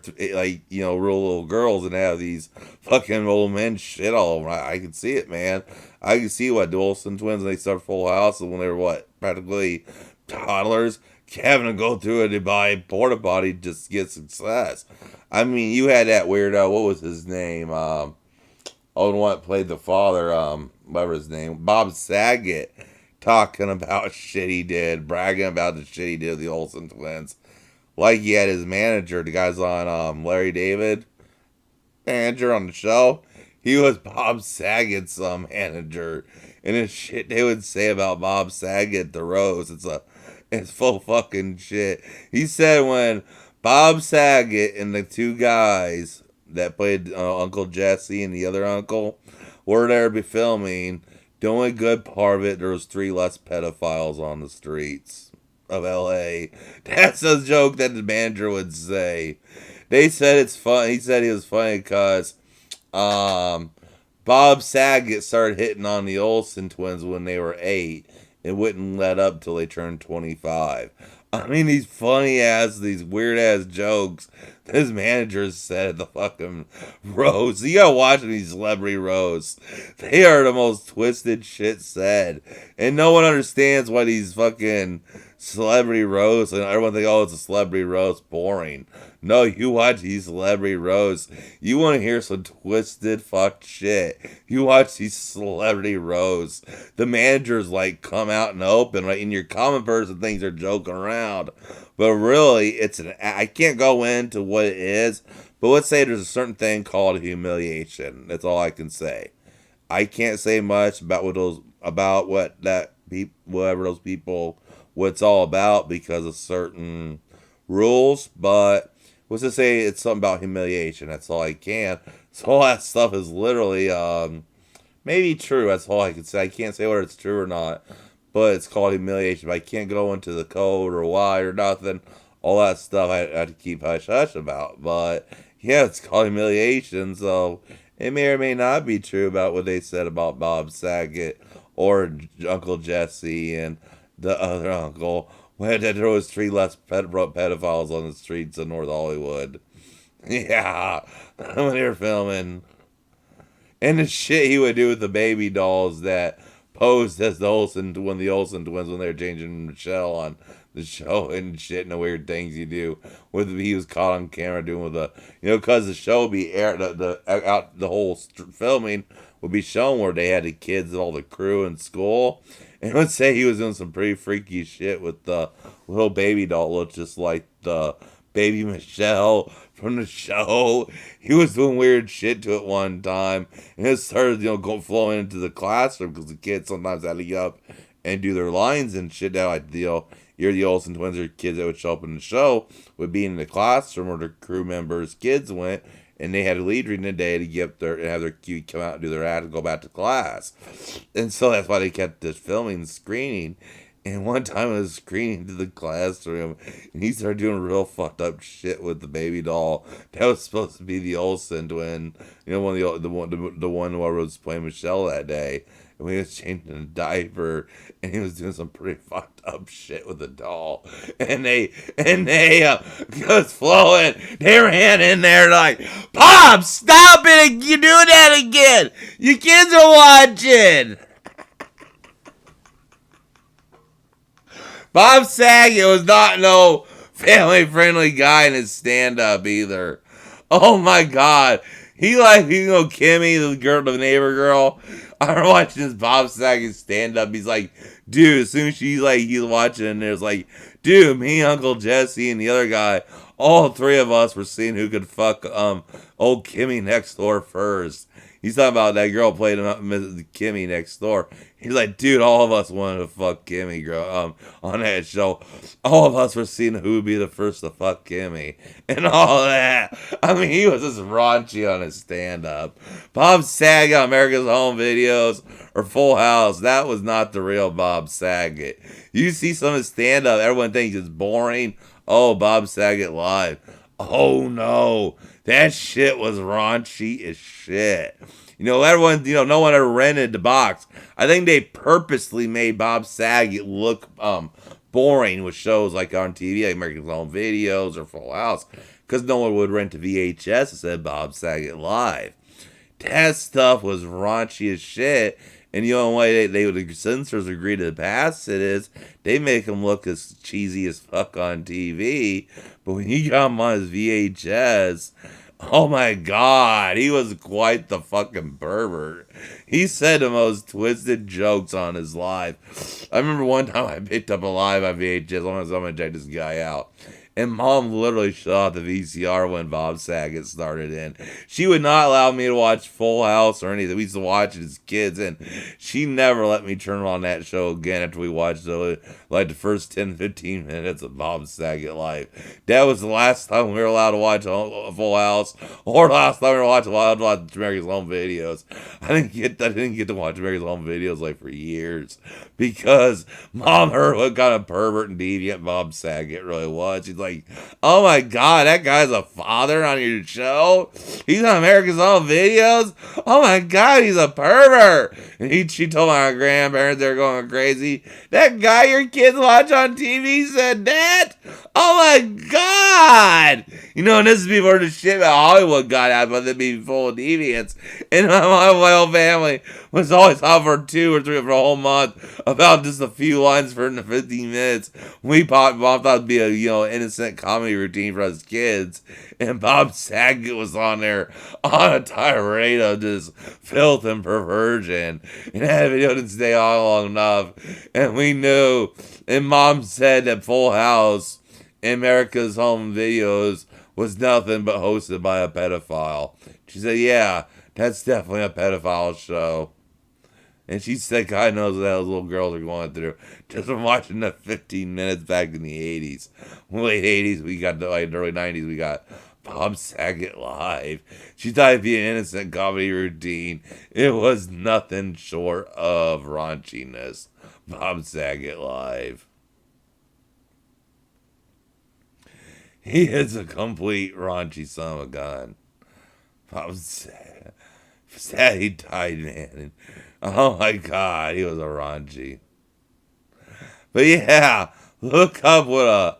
Speaker 1: real little girls, and have these fucking old men shit all over. I can see it, man. I can see what the Olsen twins, when they started Full House, and when they were practically toddlers, having to go through a Dubai porta potty just to get success. I mean, you had that weirdo, what was his name? The one that played the father, whatever his name, Bob Saget, talking about shit he did, bragging about the shit he did with the Olsen twins. Like he had his manager, the guy's on Larry David, manager on the show. He was Bob Saget's manager, and the shit they would say about Bob Saget, the Rose, it's full fucking shit. He said when Bob Saget and the two guys that played Uncle Jesse and the other uncle were there be filming, the only good part of it, there was 3 less pedophiles on the streets of LA. That's a joke that the manager would say. They said it's fun. He said it was funny because Bob Saget started hitting on the Olsen twins when they were 8 and wouldn't let up till they turned 25. I mean, these weird ass jokes his manager said at the fucking roast. You gotta watch these celebrity roasts. They are the most twisted shit said. And no one understands why these fucking celebrity roasts, and everyone thinks, oh, it's a celebrity roast, boring. No, you watch these celebrity roasts, you want to hear some twisted fuck shit. You watch these celebrity roasts, the managers come out and open, right? And your common person thinks they're joking around, but really I can't go into what it is, but let's say there's a certain thing called humiliation. That's all I can say. I can't say much about whatever those people, what it's all about, because of certain rules, but let's just say it's something about humiliation. That's all I can. So all that stuff is literally, man, maybe true. That's all I can say. I can't say whether it's true or not, but it's called humiliation. But I can't go into the code or why or nothing. All that stuff I have to keep hush hush about. But yeah, it's called humiliation. So it may or may not be true about what they said about Bob Saget or Uncle Jesse and the other uncle. When there was three less pedophiles on the streets of North Hollywood. Yeah, when they were filming. And the shit he would do with the baby dolls that posed as the Olsen twins when they were changing Michelle on the show and shit and the weird things you do with he was caught on camera doing with the because the show would be aired the whole filming would be shown where they had the kids and all the crew in school and would say he was doing some pretty freaky shit with the little baby doll looked just like the baby Michelle from the show. He was doing weird shit to it one time, and it started, flowing into the classroom because the kids sometimes had to get up and do their lines and shit. Now, like, you're the Olsen twins or kids that would show up in the show would be in the classroom where the crew members' kids went, and they had a lead reading the day to get up there and have their cue come out and do their act and go back to class. And so that's why they kept this filming screening. And one time I was screening to the classroom, and he started doing real fucked up shit with the baby doll. That was supposed to be the Olsen twin, one of the one who was playing Michelle that day. And we was changing a diaper, and he was doing some pretty fucked up shit with the doll. And they was flowing. They ran in there like, Pop, stop it! You're doing that again. Your kids are watching. Bob Saget was not no family-friendly guy in his stand-up either. Oh my god. He Kimmy, the neighbor girl. I remember watching this Bob Saget stand-up. He's like, dude, as soon as he's watching and there's like, dude, me, Uncle Jesse, and the other guy, all three of us were seeing who could fuck old Kimmy next door first. He's talking about that girl played Mrs. Kimmy next door. He's like, dude, all of us wanted to fuck Kimmy, girl, on that show. All of us were seeing who would be the first to fuck Kimmy and all that. I mean, he was just raunchy on his stand-up. Bob Saget on America's Home Videos or Full House, that was not the real Bob Saget. You see some of his stand-up, everyone thinks it's boring. Oh, Bob Saget live. Oh no, that shit was raunchy as shit. Everyone, no one ever rented the box. I think they purposely made Bob Saget look boring with shows like on TV, like American Home Videos or Full House, because no one would rent a VHS that said Bob Saget live. That stuff was raunchy as shit. And the only way the censors agree to pass it is they make him look as cheesy as fuck on TV. But when you got him on his VHS, oh my god, he was quite the fucking pervert. He said the most twisted jokes on his live. I remember one time I picked up a live on VHS. I'm going to check this guy out. And Mom literally shut off the VCR when Bob Saget started in. She would not allow me to watch Full House or anything. We used to watch it as kids, and she never let me turn on that show again after we watched the first 10, 15 minutes of Bob Saget live. That was the last time we were allowed to watch Full House, or the last time we were allowed to watch America's Home Videos. I didn't get to watch America's Home Videos for years because Mom heard what kind of pervert and deviant Bob Saget really was. She's like, oh my god, that guy's a father on your show? He's on America's Home Videos? Oh my god, he's a pervert! And she told my grandparents they were going crazy. That guy your kids watch on TV said that? Oh my god! And this is before the shit about Hollywood got out, but they'd be full of deviants. And my whole family was always out for 2 or 3 for a whole month about just a few lines for 15 minutes. Mom thought it'd be a innocent comedy routine for us kids, and Bob Saget was on there on a tirade of just filth and perversion, and that video didn't stay on long enough, and we knew. And Mom said that Full House, America's Home Videos, was nothing but hosted by a pedophile. She said, yeah, that's definitely a pedophile show. And she said, God knows what those little girls are going through. Just from watching the 15 minutes back in the 80s. Late 80s, we got the early 90s, we got Bob Saget live. She thought it'd be an innocent comedy routine. It was nothing short of raunchiness. Bob Saget live. He is a complete raunchy son of a gun. Bob Saget. Sad he died, man. And, oh my god, he was a raunchy. But yeah, look up what a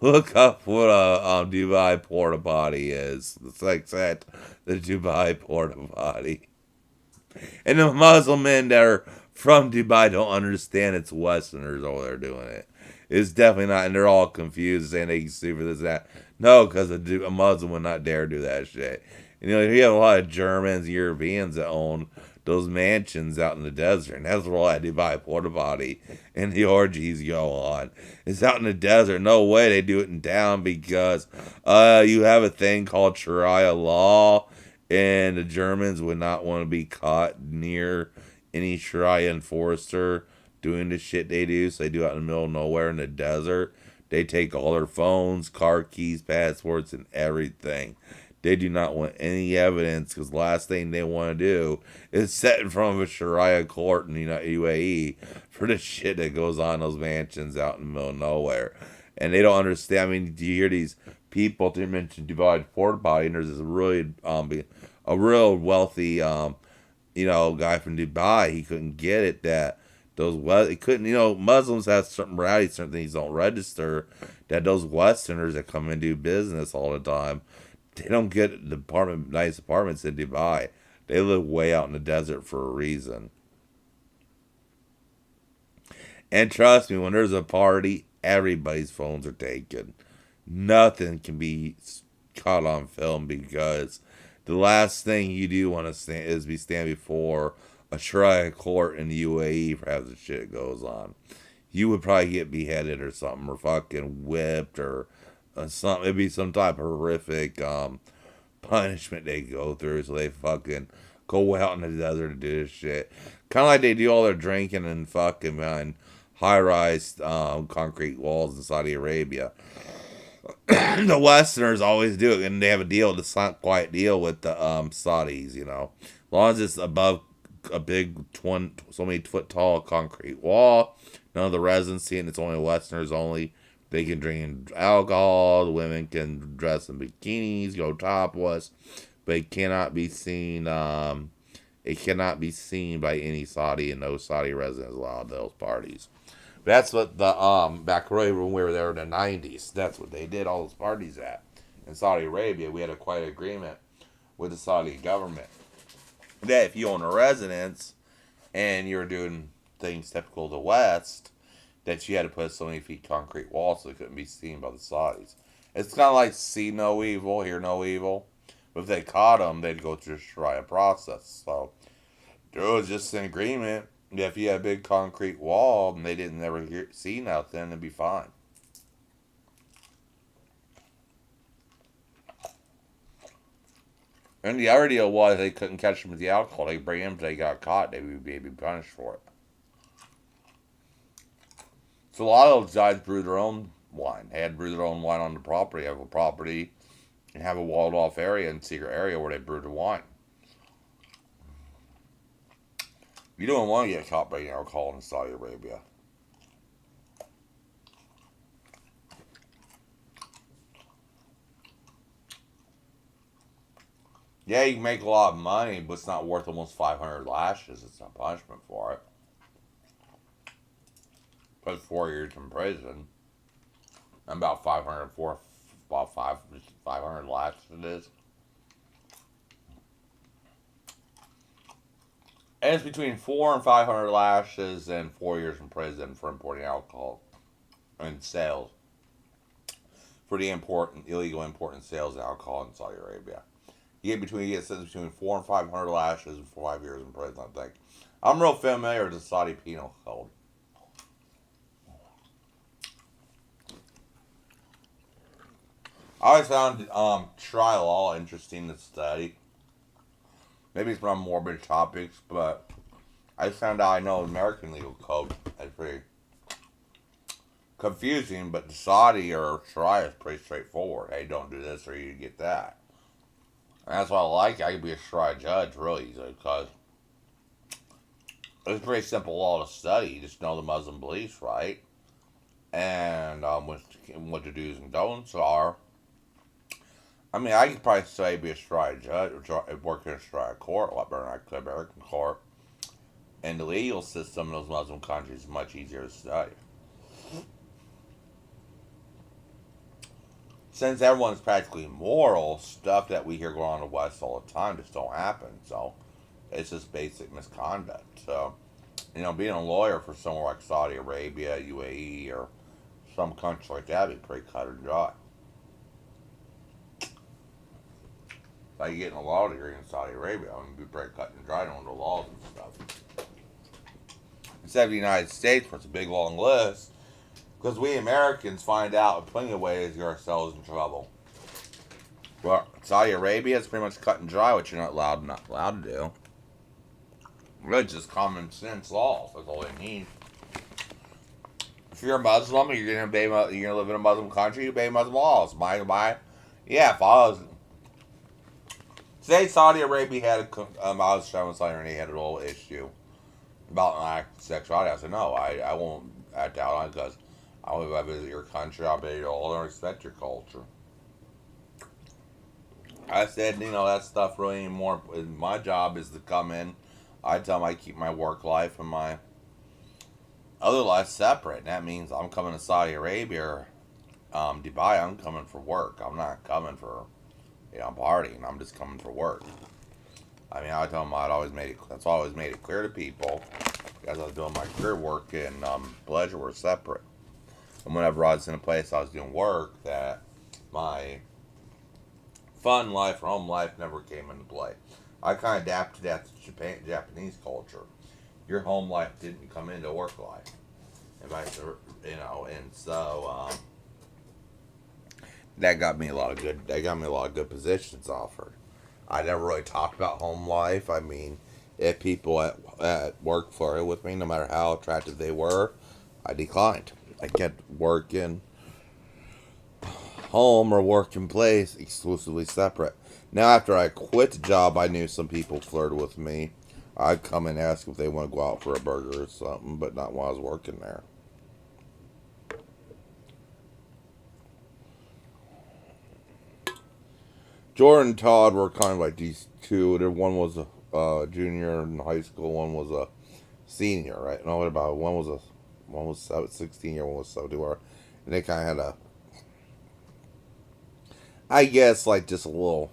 Speaker 1: Dubai porta potty is. It's like that, the Dubai porta potty. And the Muslim men that are from Dubai don't understand it's Westerners over there doing it. It's definitely not, and they're all confused saying they can sue for this and that. No, because a Muslim would not dare do that shit. And, you have a lot of Germans, Europeans that own those mansions out in the desert, and that's where all that Dubai porta potty and the orgies go on. It's out in the desert. No way they do it in town because you have a thing called Sharia law, and the Germans would not want to be caught near any Sharia enforcer doing the shit they do. So they do it out in the middle of nowhere in the desert. They take all their phones, car keys, passports, and everything. They do not want any evidence because the last thing they want to do is sit in front of a Sharia court in the UAE for the shit that goes on in those mansions out in the middle of nowhere. And they don't understand. I mean, do you hear these people? They mentioned Dubai porta potty, and there's this really a real wealthy guy from Dubai. He couldn't get it that he couldn't, Muslims have certain morality, certain things don't register, that those Westerners that come and do business all the time, they don't get nice apartments in Dubai. They live way out in the desert for a reason. And trust me, when there's a party, everybody's phones are taken. Nothing can be caught on film because the last thing you do want to stand is stand before a Sharia court in the UAE for how the shit goes on. You would probably get beheaded or something, or fucking whipped, or something. It'd be some type of horrific punishment they go through. So they fucking go out in the desert to do this shit. Kind of like they do all their drinking and fucking behind high-rise concrete walls in Saudi Arabia. The Westerners always do it, and they have a deal, the silent quiet deal with the Saudis. As long as it's above a big so many foot tall concrete wall, none of the residents see it. And it's only Westerners only. They can drink alcohol. The women can dress in bikinis, go topless, but it cannot be seen. It cannot be seen by any Saudi, and no Saudi residents allowed those parties. That's what the back when we were there in the '90s. That's what they did all those parties at in Saudi Arabia. We had a quiet agreement with the Saudi government that if you own a residence and you're doing things typical of the West, that you had to put so many feet concrete walls so it couldn't be seen by the Saudis. It's kind of like see no evil, hear no evil. But if they caught them, they'd go through the Sharia process. So there was just an agreement. If you had a big concrete wall and they didn't ever see nothing, it'd be fine. And the other deal was they couldn't catch them with the alcohol. They bring them if they got caught, they would be punished for it. So a lot of those guys brew their own wine. They had to brew their own wine on the property, have a property, and have a walled off area and secret area where they brew the wine. You don't want to get caught bringing alcohol in Saudi Arabia. Yeah, you can make a lot of money, but it's not worth almost 500 lashes. It's not punishment for it. But 4 years in prison. And about 500 lashes it is. And it's between 400 and 500 lashes and 4 years in prison for importing alcohol and sales. For the illegal import and sales of alcohol in Saudi Arabia. You get sentenced between 400 and 500 lashes and 5 years in prison, I think. I'm real familiar with the Saudi penal code. I always found trial law interesting to study. Maybe it's from morbid topics, but I found out I know American legal code. That's pretty confusing, but the Saudi or Sharia is pretty straightforward. Hey, don't do this or you get that. And that's what I like. I can be a Sharia judge really easily because it's a pretty simple law to study. You just know the Muslim beliefs, right? And what the do's and don'ts are. I mean, I could probably say be a Sharia judge or work in a Sharia court a lot better than I could American court. And the legal system in those Muslim countries is much easier to study. Since everyone's practically moral, stuff that we hear going on in the West all the time just don't happen. So it's just basic misconduct. So, being a lawyer for somewhere like Saudi Arabia, UAE, or some country like that would be pretty cut and dry. Like getting a law degree in Saudi Arabia, I mean, be pretty cut and dry on the laws and stuff. Instead of the United States, where it's a big long list, because we Americans find out in plenty of ways to get ourselves in trouble. Well, Saudi Arabia is pretty much cut and dry what you're not allowed to do. Really, just common sense laws. That's all they need. If you're a Muslim, you're gonna live in a Muslim country. You obey Muslim laws. Yeah. If I was say Saudi Arabia had I was showing Saudi Arabia had a little issue about my sexuality. I said no, I won't act out on it because if I visit your country, I'll be all and respect your culture. I said, that stuff really anymore. My job is to come in. I tell them I keep my work life and my other life separate. And that means I'm coming to Saudi Arabia or Dubai. I'm coming for work. I'm not coming for, partying. I'm just coming for work. I mean, I tell them that's always made it clear to people. As I was doing my career work and pleasure were separate. And whenever I was in a place I was doing work, that my fun life or home life never came into play. I kind of adapted that to Japanese culture. Your home life didn't come into work life, and and so that got me a lot of good positions offered. I never really talked about home life. I mean, if people at work flirted with me, no matter how attractive they were, I declined. I kept working home or working place exclusively separate. Now, after I quit the job, I knew some people flirted with me. I'd come and ask if they want to go out for a burger or something, but not while I was working there. Jordan and Todd were kind of like these two. One was a junior in high school, one was a senior, right? No, what about one was 16 year, one was 17, and they kind of had I guess like just a little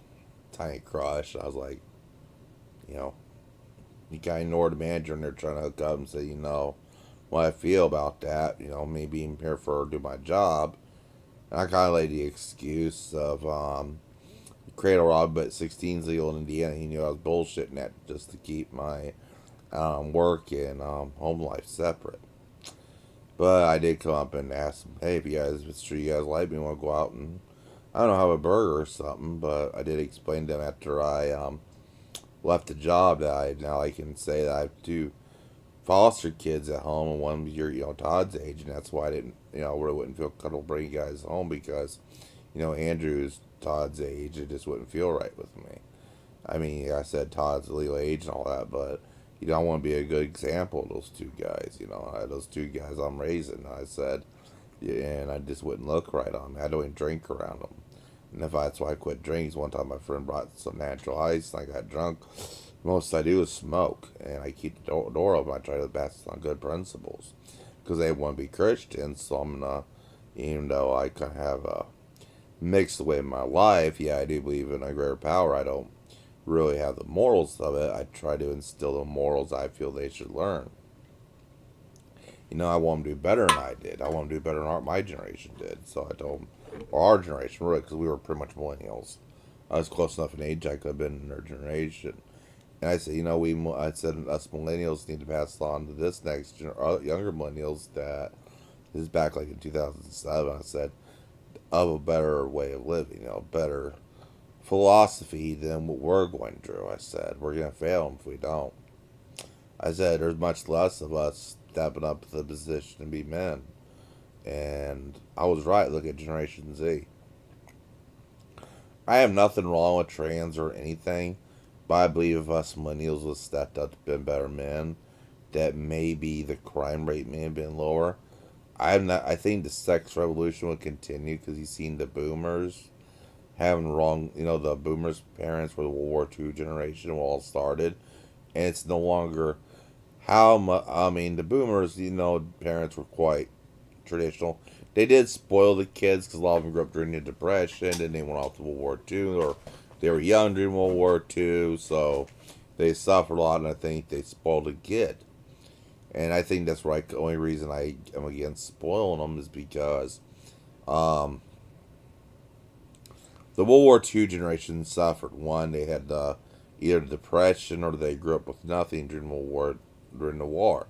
Speaker 1: tiny crush. I was like, you know, you kind of ignored the manager and they're trying to hook up and say, what I feel about that. Me being here for do my job. And I kind of laid the excuse of cradle rob, but 16's legal in Indiana. He knew I was bullshitting that just to keep my work and home life separate. But I did come up and ask him, hey, if it's true you guys like me, want to go out and I don't know, have a burger or something. But I did explain to him after I left the job that I can say that I have two foster kids at home and one your Todd's age, and that's why I didn't really wouldn't feel comfortable bringing you guys home because Andrew's Todd's age. It just wouldn't feel right with me. I mean, I said Todd's legal age and all that, but I want to be a good example of those two guys. Those two guys I'm raising. I said, yeah, and I just wouldn't look right on them. I don't even drink around them. And that's why I quit drinks. One time my friend brought some natural ice and I got drunk. Most I do is smoke, and I keep the door open. I try to pass on good principles because they want to be Christians. So I'm gonna, even though I kind of have a mixed way in my life, yeah, I do believe in a greater power. I don't really have the morals of it. I try to instill the morals I feel they should learn. I want them to do better than I did. I want them to do better than my generation did. So I told them, or our generation, really, because we were pretty much millennials. I was close enough in age I could have been in their generation. And I said, I said us millennials need to pass on to this younger millennials that this is back like in 2007. I said, of a better way of living, better philosophy than what we're going through. I said, we're going to fail them if we don't. I said, there's much less of us stepping up to the position to be men. And I was right. Look at Generation Z. I have nothing wrong with trans or anything, but I believe if us millennials would stepped up to been better men, that maybe the crime rate may have been lower. I'm not. I think the sex revolution would continue because you've seen the boomers having wrong. You know, the boomers' parents were the World War II generation, when all started, and it's no longer how much. I mean, the boomers, parents were quite traditional. They did spoil the kids because a lot of them grew up during the Depression, and they went off to World War II, or they were young during World War II, so they suffered a lot, and I think they spoiled a kid. And I think that's right. The only reason I am against spoiling them is because um, the World War II generation suffered. One, they had either the Depression or they grew up with nothing during the war,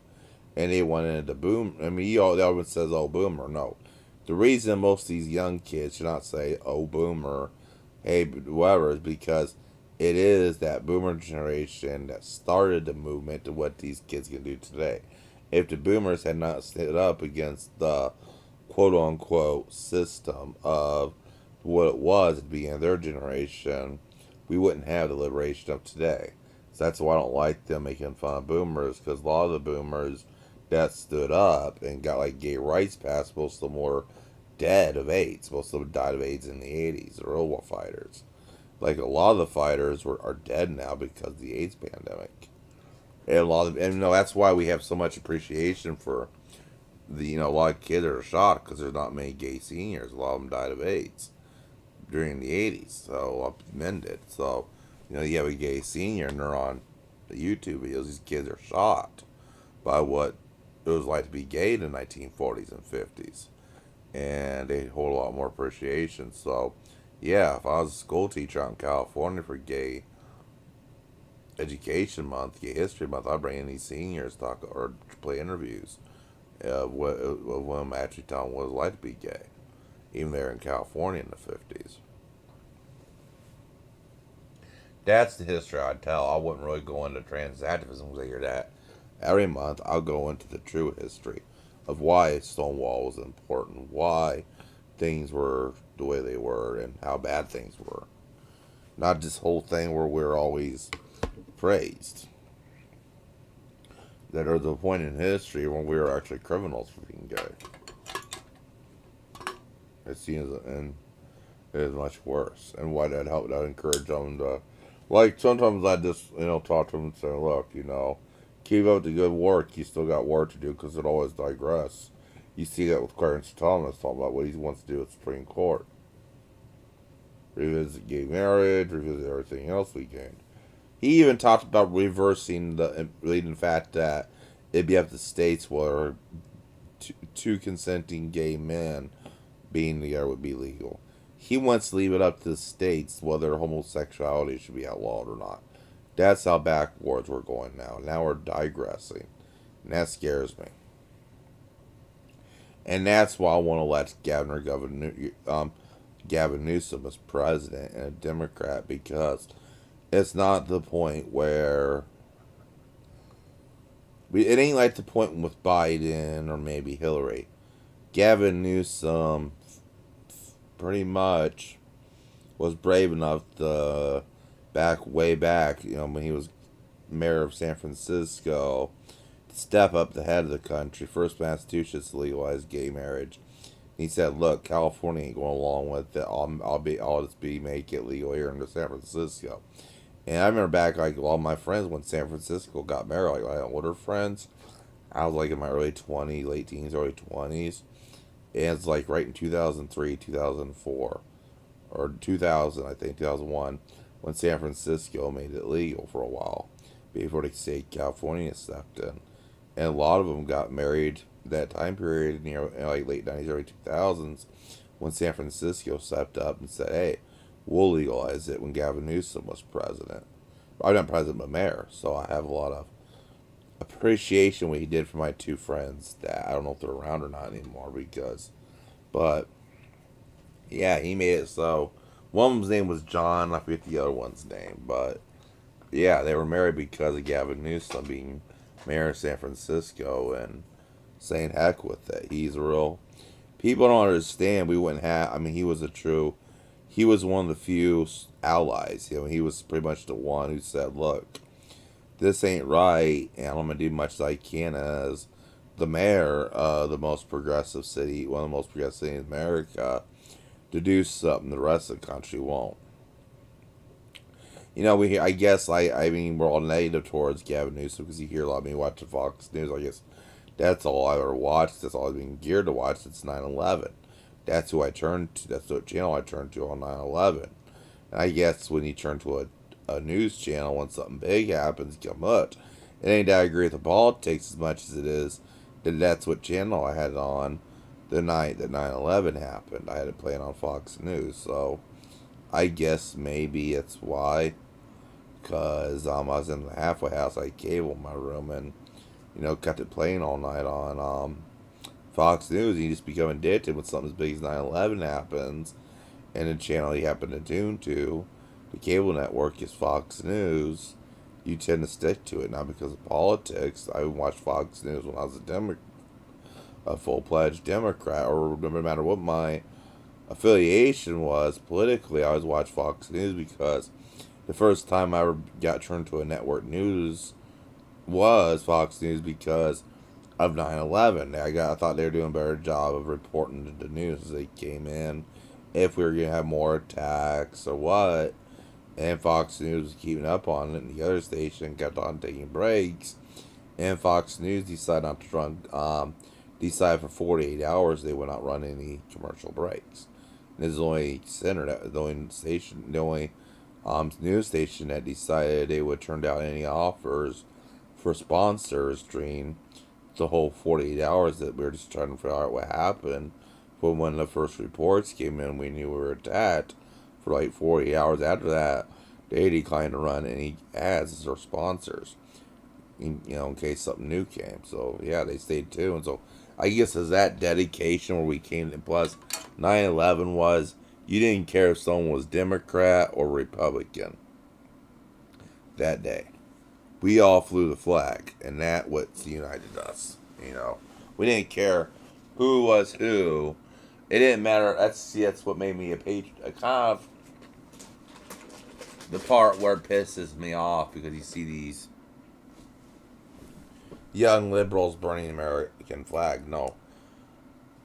Speaker 1: and they went into boom. I mean, everyone says, "Oh, boomer." No, the reason most of these young kids should not say, "Oh, boomer," hey, whatever, is because it is that boomer generation that started the movement to what these kids can do today. If the boomers had not stood up against the quote unquote system of what it was at the beginning of their generation, we wouldn't have the liberation of today. So that's why I don't like them making fun of boomers, because a lot of the boomers that stood up and got like gay rights passed, most of them were dead of AIDS. Most of them died of AIDS in the 80s. The real war fighters. Like a lot of the fighters are dead now because of the AIDS pandemic. And that's why we have so much appreciation for a lot of kids are shocked because there's not many gay seniors. A lot of them died of AIDS during the 80s, so men did. So, you have a gay senior and they're on the YouTube videos. These kids are shocked by what it was like to be gay in the 1940s and 50s, and they hold a lot more appreciation. So, yeah, if I was a school teacher out in California for Gay Education Month, Gay History Month, I'd bring in these seniors talk or play interviews of them actually telling what it was like to be gay, even there in California in the 50s. That's the history I'd tell. I wouldn't really go into trans activism because I hear that every month. I'll go into the true history of why Stonewall was important, why things were the way they were, and how bad things were. Not this whole thing where we're always praised. That are the point in history when we were actually criminals for being gay. It seems, and it is much worse. And why that helped, I encourage them to, like, sometimes I just, talk to them and say, look, keep up the good work. You still got work to do because it always digress. You see that with Clarence Thomas talking about what he wants to do with the Supreme Court. Revisit gay marriage, revisit everything else we gained. He even talked about reversing the leading fact that it'd be up to states where two consenting gay men being together would be legal. He wants to leave it up to the states whether homosexuality should be outlawed or not. That's how backwards we're going now. Now we're digressing. And that scares me. And that's why I want to elect Gavin Newsom as president and a Democrat, because it's not the point where it ain't like the point with Biden or maybe Hillary. Gavin Newsom pretty much was brave enough to way back, when he was mayor of San Francisco, to step up the head of the country. First Massachusetts legalized gay marriage. He said, "Look, California ain't going along with it. I'll just make it legal here in San Francisco." And I remember back, like, all my friends when San Francisco got married, like, I had older friends. I was, like, in my early 20s, late teens, early 20s. And it's, like, right in 2003, 2004, or 2000, I think, 2001, when San Francisco made it legal for a while, before the state of California stepped in. And a lot of them got married that time period, like, late 90s, early 2000s, when San Francisco stepped up and said, hey, we'll legalize it, when Gavin Newsom was president. I'm not president, but mayor. So I have a lot of appreciation what he did for my two friends that I don't know if they're around or not anymore but yeah, he made it so. One of them's name was John, I forget the other one's name, but yeah, they were married because of Gavin Newsom being mayor of San Francisco and saying heck with it. He's real. People don't understand. We wouldn't have. I mean, he was a true. He was one of the few allies. You know, he was pretty much the one who said, "Look, this ain't right, and I'm gonna do much as I can as the mayor of the most progressive city, one of the most progressive cities in America, to do something the rest of the country won't." You know, we. I guess I mean, we're all negative towards Gavin Newsom because you hear a lot of me watching Fox News. I guess that's all I ever watched. That's all I've been geared to watch since 9/11. That's who I turned to. That's the channel I turned to on 9/11. And I guess when you turn to a news channel when something big happens, come up. It ain't that I agree with the politics as much as it is that that's what channel I had it on the night that 9/11 happened. I had it playing on Fox News. So I guess maybe it's why. Because I was in the halfway house, I had cable in my room and, kept it playing all night on Fox News. And you just become addicted when something as big as 9/11 happens. And the channel you happen to tune to, the cable network, is Fox News. You tend to stick to it, not because of politics. I watched Fox News when I was a full-fledged Democrat, or no matter what my affiliation was politically, I always watched Fox News because the first time I ever got turned to a network news was Fox News because of 9/11. I thought they were doing a better job of reporting the news as they came in, if we were going to have more attacks or what. And Fox News was keeping up on it, and the other station kept on taking breaks. And Fox News decided not to decided for 48 hours they would not run any commercial breaks. And this is the only the only news station that decided they would turn down any offers for sponsors during the whole 48 hours that we were just trying to figure out what happened. But when the first reports came in, we knew we were attacked. For like 48 hours after that, they declined to run any ads as their sponsors, in case something new came. So, yeah, they stayed tuned. So, I guess it's that dedication where we came to. Plus, 9/11 was, you didn't care if someone was Democrat or Republican that day. We all flew the flag, and that what united us. We didn't care who was who. It didn't matter. That's what made me a patriot. A kind of the part where it pisses me off because you see these young liberals burning the American flag. No,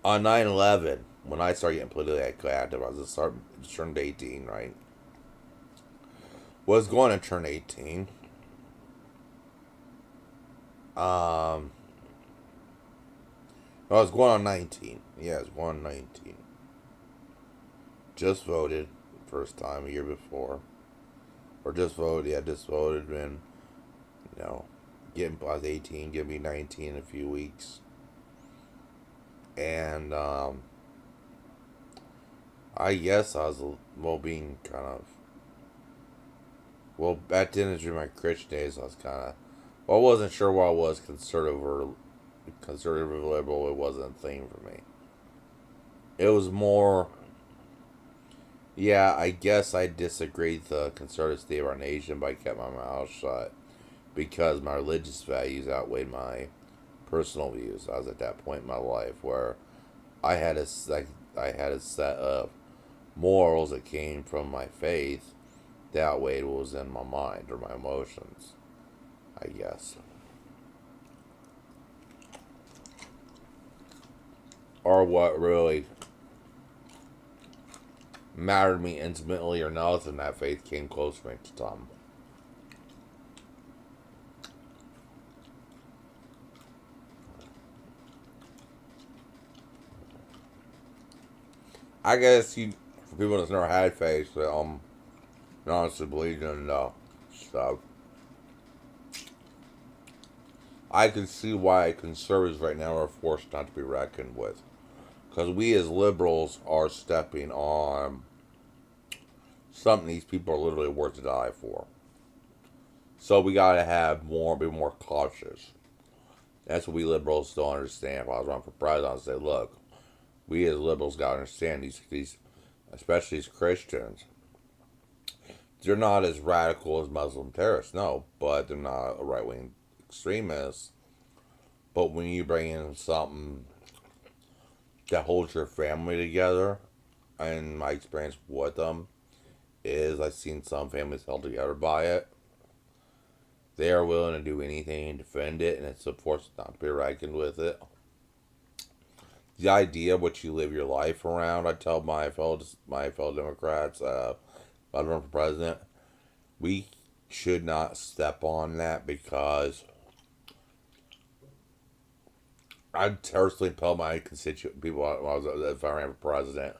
Speaker 1: on 9/11, when I started getting politically active, I was turned 18, right? Was going to turn 18. I was going on 19. Yeah, I was going on 19. Just voted first time a year before. Or just voted, yeah, just voted and, I was 18, gonna be 19 in a few weeks. And, I guess I was, being kind of, back then during my Christian days, I was kind of, I wasn't sure what I was, conservative or liberal. It wasn't a thing for me. It was more, yeah, I guess I disagreed with the conservative state of our nation, but I kept my mouth shut because my religious values outweighed my personal views. I was at that point in my life where I had a set of morals that came from my faith that outweighed what was in my mind or my emotions, I guess. Or what really mattered me intimately or nothing, that faith came close to me to Tom. I guess for people that's never had faith, that honestly believe in stuff. I can see why conservatives right now are forced not to be reckoned with, because we as liberals are stepping on something these people are literally worth to die for. So we gotta be more cautious. That's what we liberals don't understand. If I was running for president, I'd say, look, we as liberals gotta understand these, especially these Christians. They're not as radical as Muslim terrorists, no, but they're not a right wing extremist. But when you bring in something that holds your family together. And my experience with them is I've seen some families held together by it. They are willing to do anything to defend it, and it's of course not to be reckoned with it. The idea of what you live your life around, I tell my fellow Democrats, I run for president, we should not step on that because I personally tell my constituent people if I ran for president,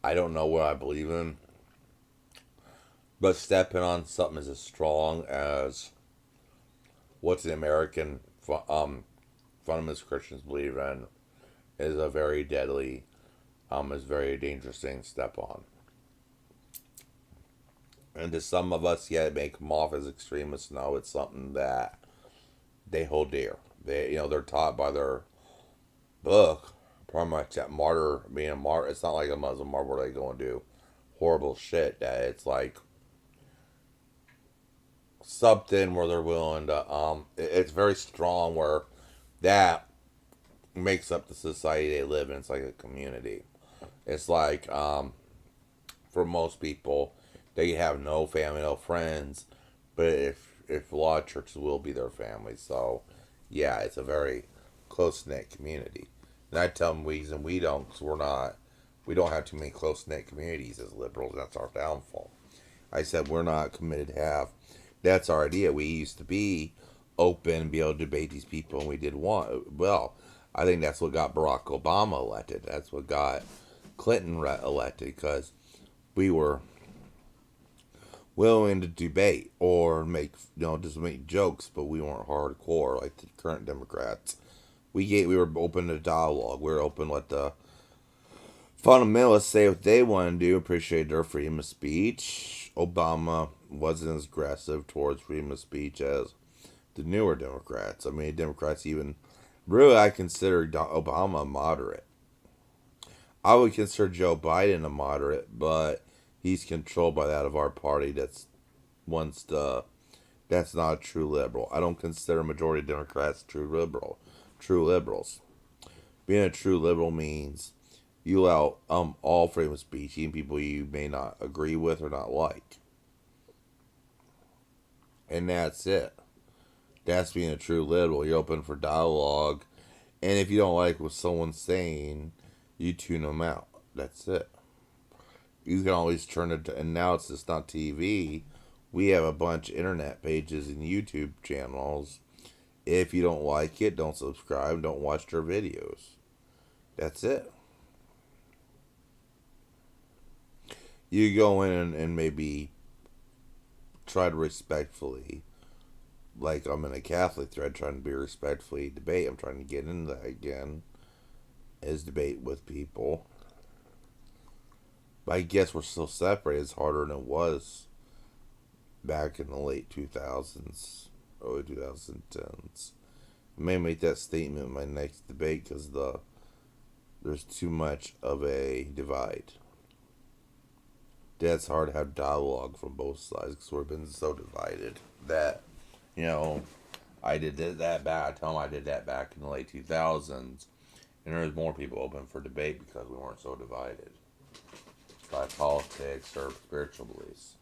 Speaker 1: I don't know what I believe in, but stepping on something as strong as what the American fundamentalist Christians believe in is a very deadly, is very dangerous thing to step on. And to some of us, yeah, it may come off as extremists. No, it's something that they hold dear. They're taught by their book, pretty much that martyr being a martyr. It's not like a Muslim martyr where they go and do horrible shit. That it's like something where they're willing to. It's very strong where that makes up the society they live in. It's like a community. It's like for most people, they have no family, no friends, but if a lot of churches will be their family, so yeah, it's a very close knit community. And I tell them we don't, because we don't have too many close knit communities as liberals. That's our downfall. I said we're not committed to have. That's our idea. We used to be open and be able to debate these people, and we did want. Well, I think that's what got Barack Obama elected. That's what got Clinton elected because we were willing to debate or just make jokes, but we weren't hardcore like the current Democrats. We were open to dialogue. We were open to let the fundamentalists say what they want to do. Appreciate their freedom of speech. Obama wasn't as aggressive towards freedom of speech as the newer Democrats. I mean, Democrats even really I consider Obama moderate. I would consider Joe Biden a moderate, but he's controlled by that of our party wants to that's not a true liberal. I don't consider majority of Democrats true liberals. Being a true liberal means you allow all freedom of speech, even people you may not agree with or not like. And that's it. That's being a true liberal. You're open for dialogue, and if you don't like what someone's saying, you tune them out. That's it. You can always turn it to, and now it's just not TV. We have a bunch of internet pages and YouTube channels. If you don't like it, don't subscribe, don't watch their videos. That's it. You go in and maybe try to respectfully, like I'm in a Catholic thread trying to be respectfully debate. I'm trying to get into that again, is debate with people. But I guess we're still separated. It's harder than it was back in the late 2000s, early 2010s. I may make that statement in my next debate because there's too much of a divide. That's hard to have dialogue from both sides because we've been so divided that, you know, I did that back. I tell them I did that back in the late 2000s, and there's more people open for debate because we weren't so divided by politics or spiritual beliefs.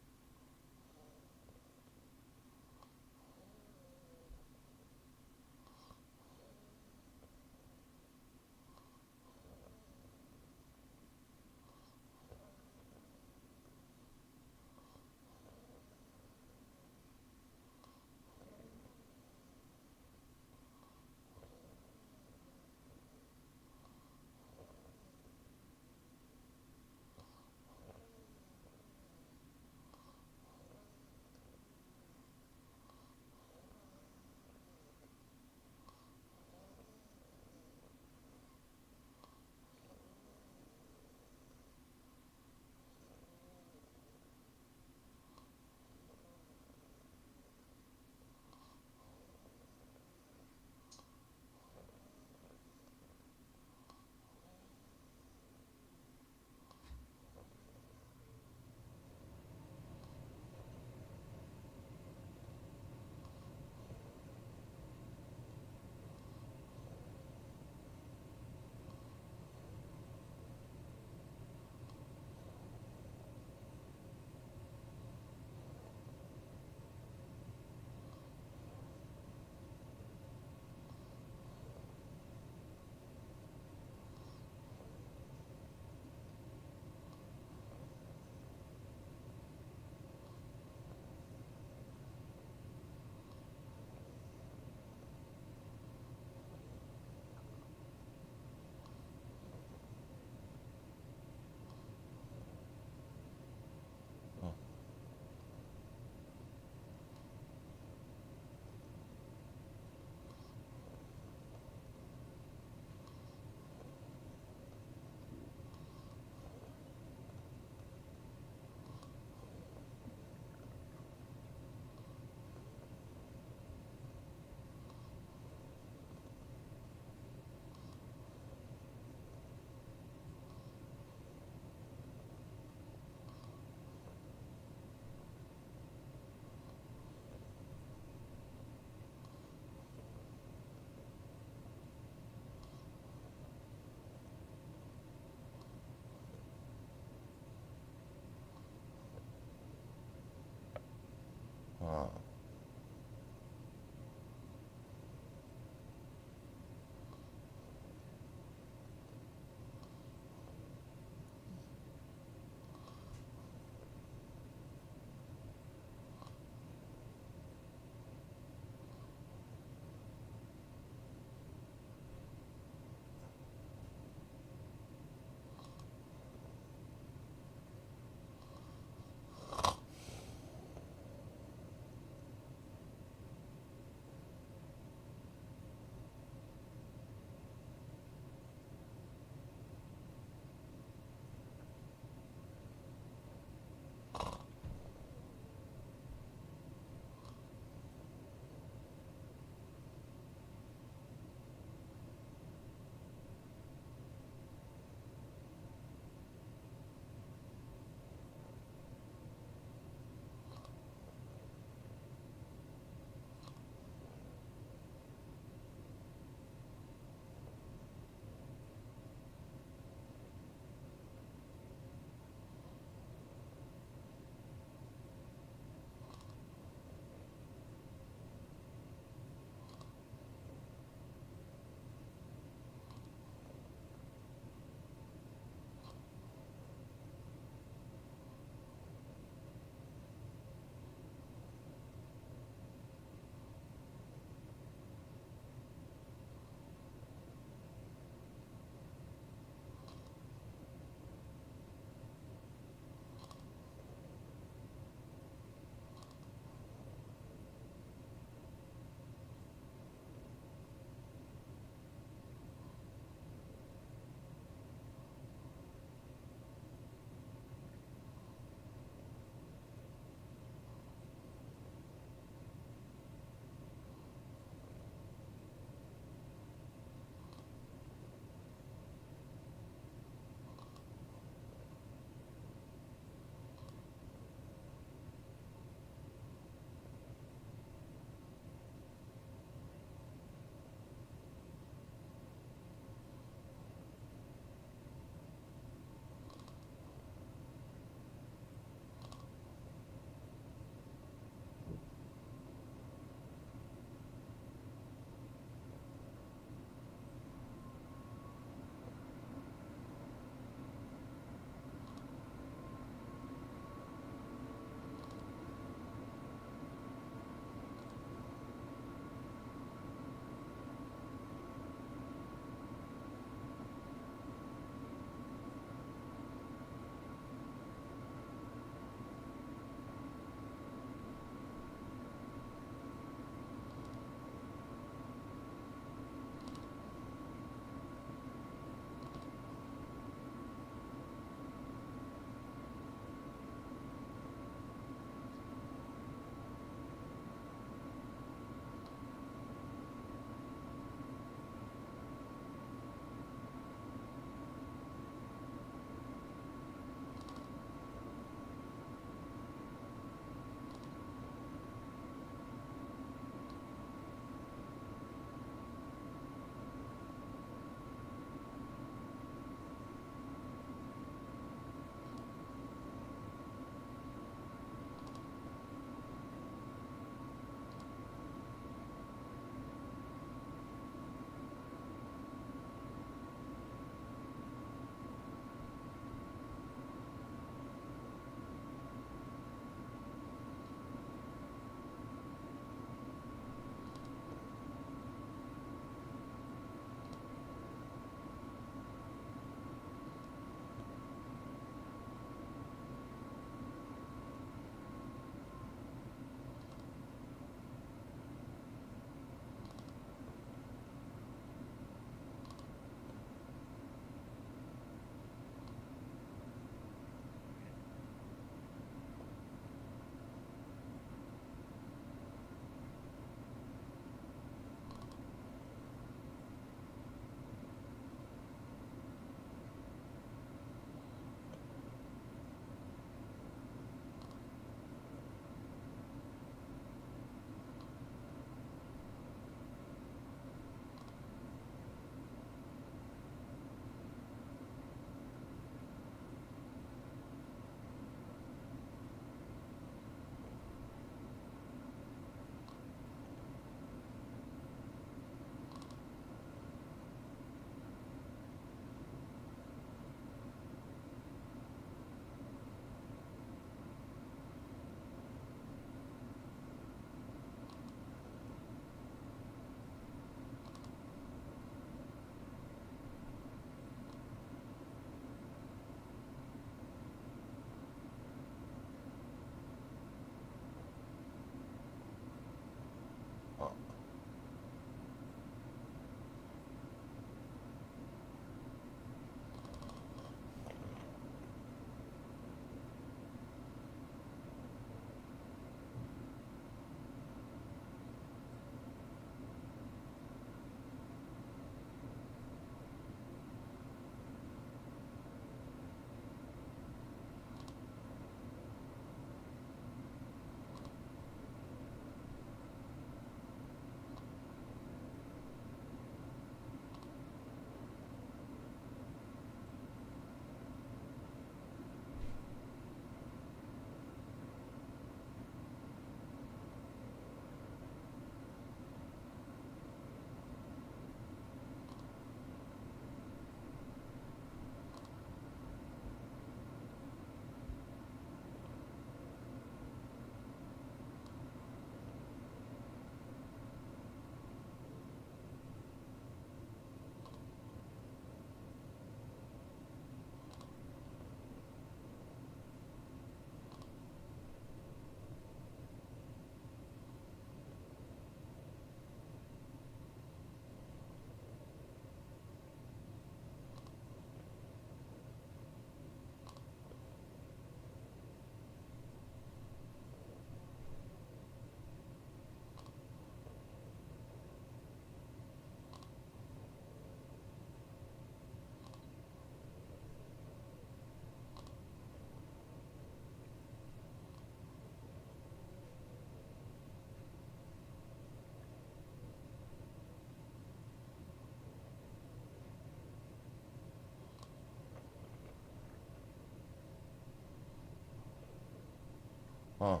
Speaker 1: Huh.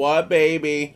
Speaker 1: What, baby?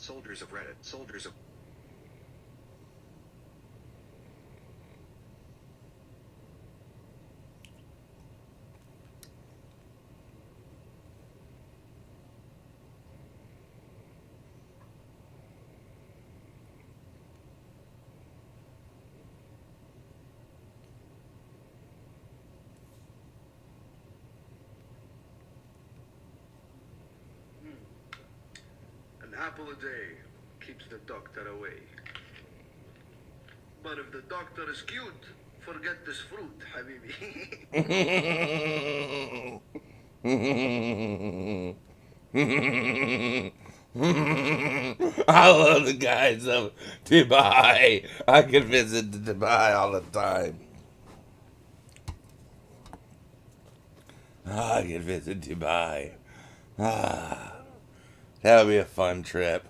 Speaker 4: Soldiers of Reddit. Soldiers of...
Speaker 3: An apple a day keeps the doctor away. But if the doctor is cute, forget this fruit, habibi.
Speaker 1: I love the guys of Dubai. I could visit Dubai all the time. I could visit Dubai. Ah, that would be a fun trip.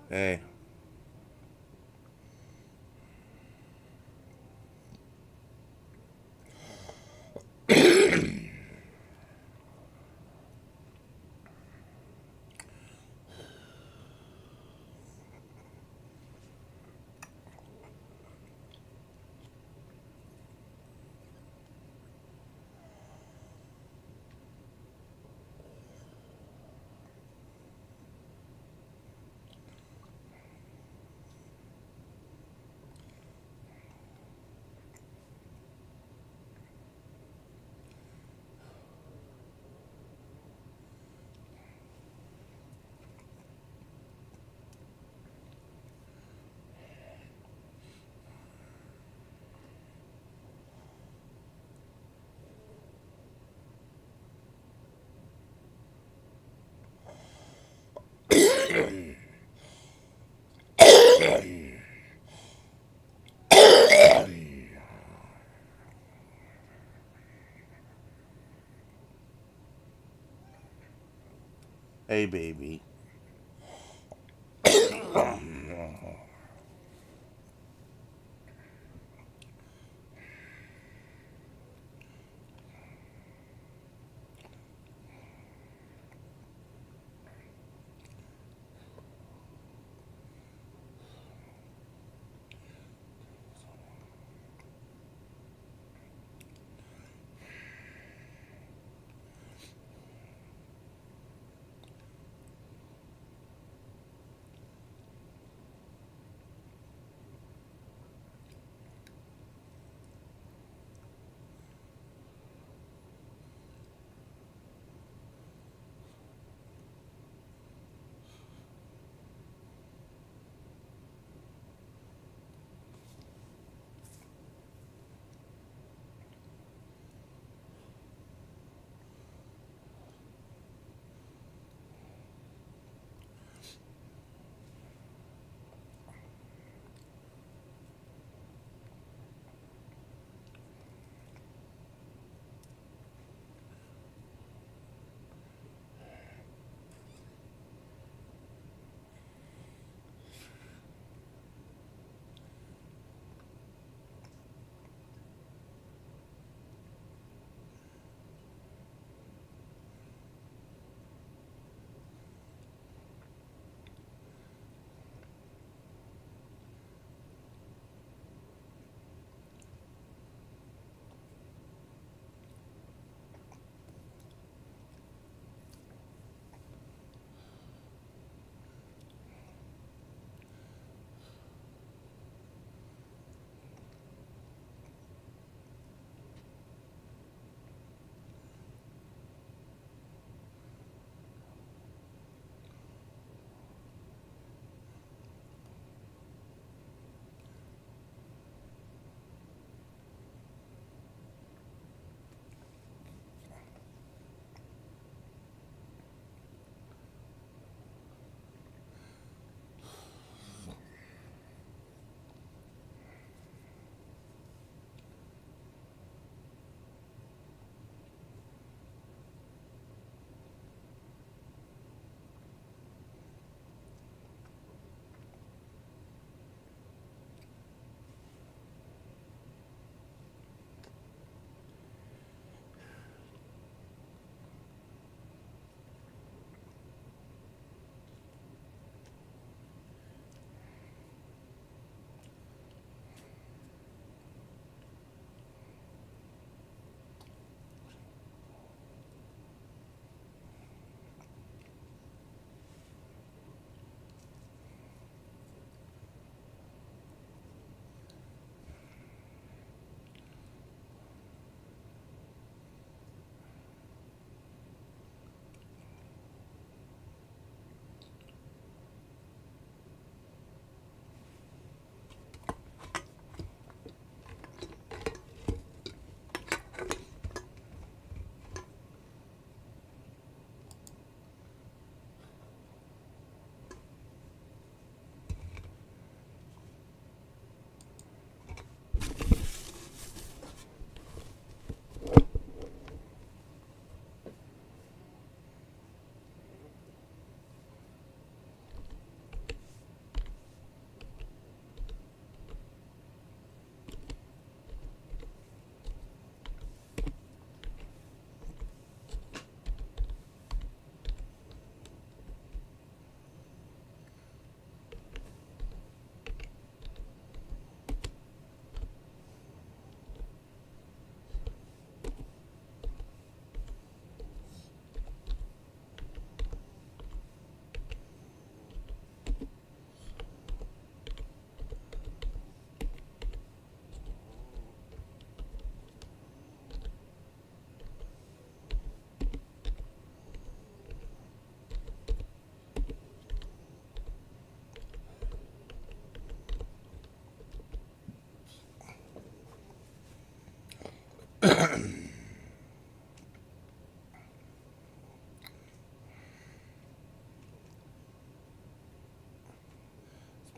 Speaker 1: Hey. Hey, baby.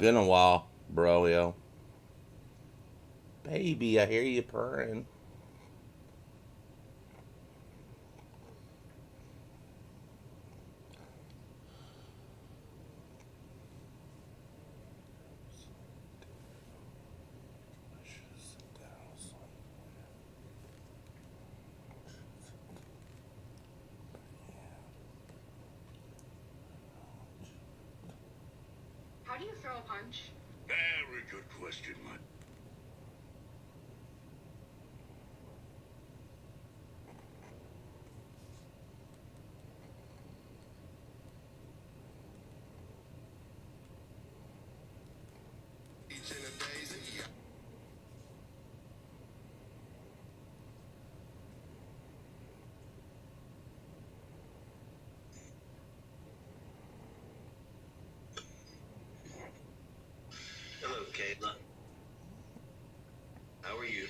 Speaker 1: It's been a while, bro, yo. Baby, I hear you purring.
Speaker 5: do you throw a punch?
Speaker 6: Very good question, my. Each in a daisy, yeah.
Speaker 4: Hello, Kayla. How are you?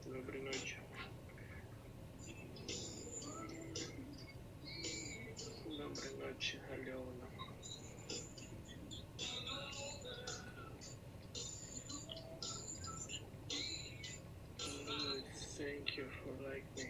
Speaker 3: Доброй ночи. Доброй ночи, Алена. Thank you for like me.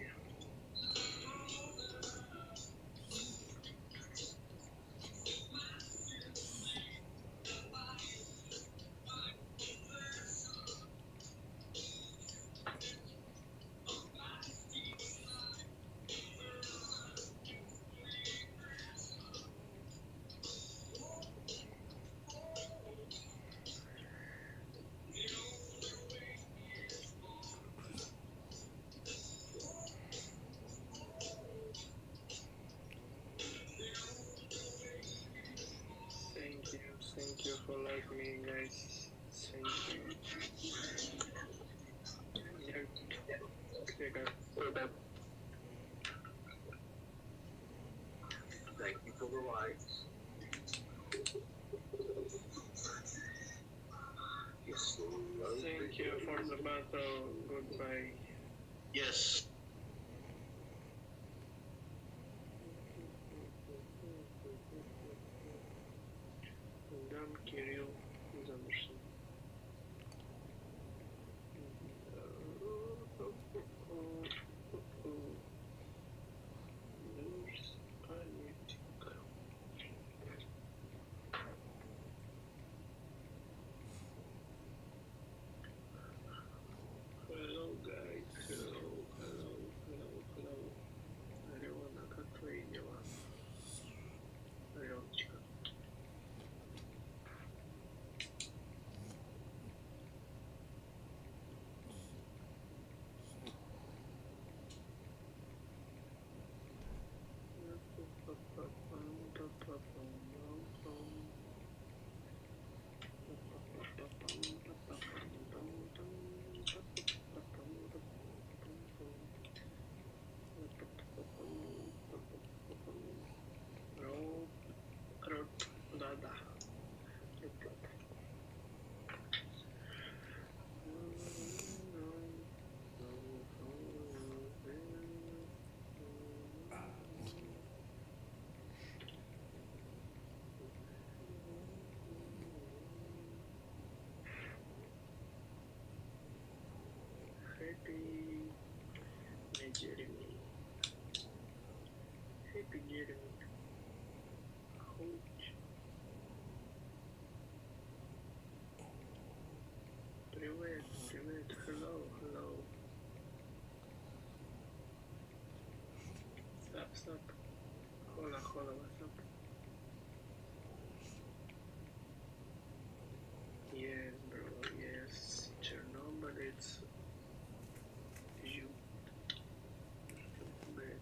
Speaker 3: Thank you for like me, guys. Thank you.
Speaker 4: Thank you for the likes. Yes,
Speaker 3: Thank you for the battle. Goodbye.
Speaker 4: yes.
Speaker 3: Дам Кирилл замешан. Hello guys, hello. Алена, как твои дела? Аленочка. Да. Happy Jeremy. Happy Jeremy. Ouch. Привет, hello. Stop. Hola, what's up? Yes, bro, yes. Chernobyl, it's you. Bad.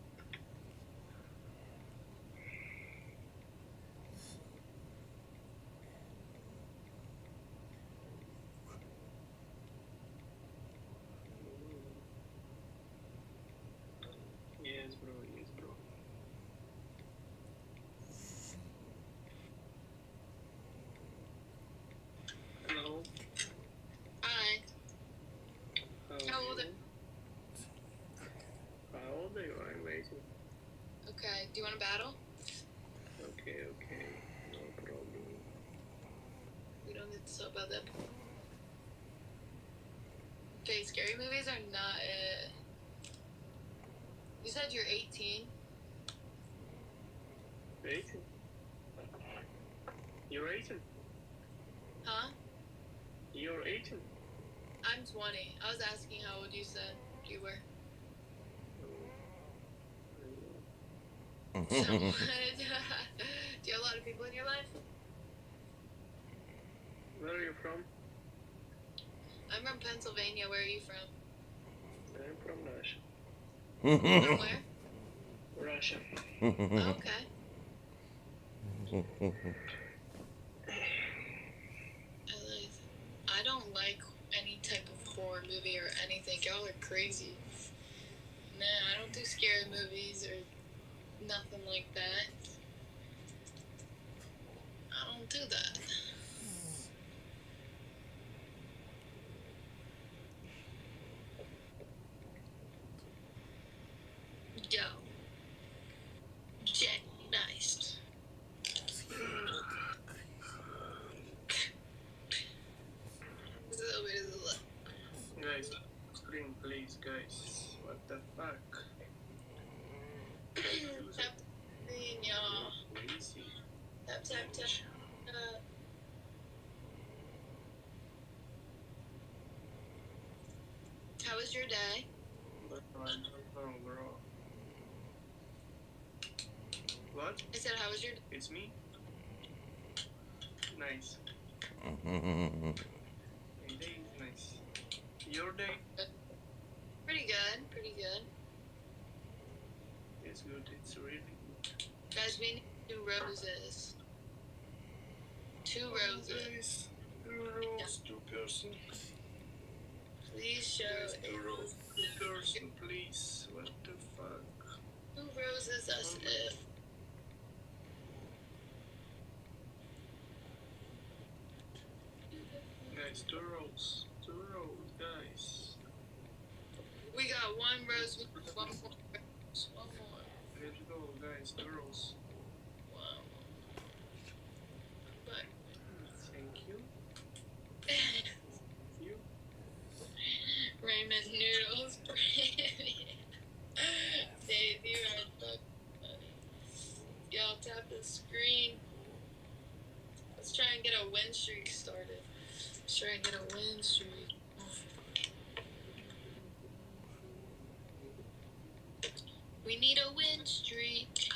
Speaker 5: you want to battle?
Speaker 3: Okay, no problem.
Speaker 5: We don't need to talk about that. Okay, scary movies are not it. You said you're 18?
Speaker 3: 18? You're 18?
Speaker 5: Huh?
Speaker 3: You're 18?
Speaker 5: I'm 20. I was asking how old you said you were. So, do you have a lot of people in your life?
Speaker 3: Where are you from?
Speaker 5: I'm from Pennsylvania. Where are you from?
Speaker 3: I'm from Russia.
Speaker 5: From where?
Speaker 3: Russia.
Speaker 5: Oh, okay. I don't like any type of horror movie or anything. Y'all are crazy. Nah, I don't do scary movies or nothing like that. I don't do that. Yo. Jet, nice.
Speaker 3: Guys, screen please, guys. What the fuck?
Speaker 5: Tap screen, y'all.
Speaker 3: Crazy.
Speaker 5: Tap, tap, tap. How was your day?
Speaker 3: But I don't know, bro. What?
Speaker 5: I said, how was your day?
Speaker 3: It's me? Nice. My day is nice. Your day?
Speaker 5: Pretty good, pretty good.
Speaker 3: It's good, it's really good.
Speaker 5: Guys, we need 2 roses. 2 roses.
Speaker 3: Guys, 2 rows, 2 person.
Speaker 5: Please show
Speaker 3: Guys, 2
Speaker 5: a
Speaker 3: rows, 2 person, please. What the fuck?
Speaker 5: 2 roses as if.
Speaker 3: Guys, 2 rows. 2 rows, guys.
Speaker 5: We got 1 rose, 1 more rose, 1 more.
Speaker 3: Let's go, guys, 2 rows.
Speaker 5: Wow. But
Speaker 3: Thank you. You?
Speaker 5: ramen noodles. Dave, you are fucking funny. Y'all tap the screen. Let's try and get a win streak started. Let's try and get a win streak. We need a win streak.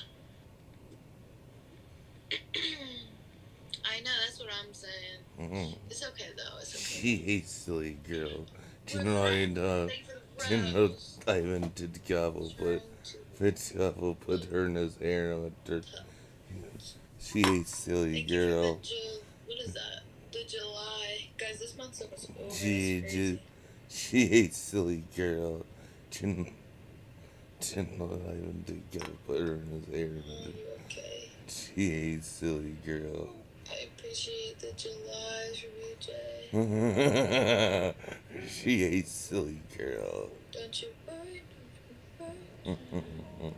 Speaker 5: I know, that's what I'm saying. It's okay though, it's okay.
Speaker 1: She hates silly girl. Do you know I even did gobble, but Gobble put her in his hair and her. She hates silly
Speaker 5: Thank you for
Speaker 1: girl.
Speaker 5: what is that? The July. Guys, this month's almost over. It's
Speaker 1: She
Speaker 5: crazy.
Speaker 1: she hates silly girl. Didn't know I even did gobble, put her in his hair and her.
Speaker 5: Okay.
Speaker 1: She hates silly girl.
Speaker 5: I appreciate the Julys from you, Jay.
Speaker 1: She hates silly girl.
Speaker 5: Don't you worry, don't you worry.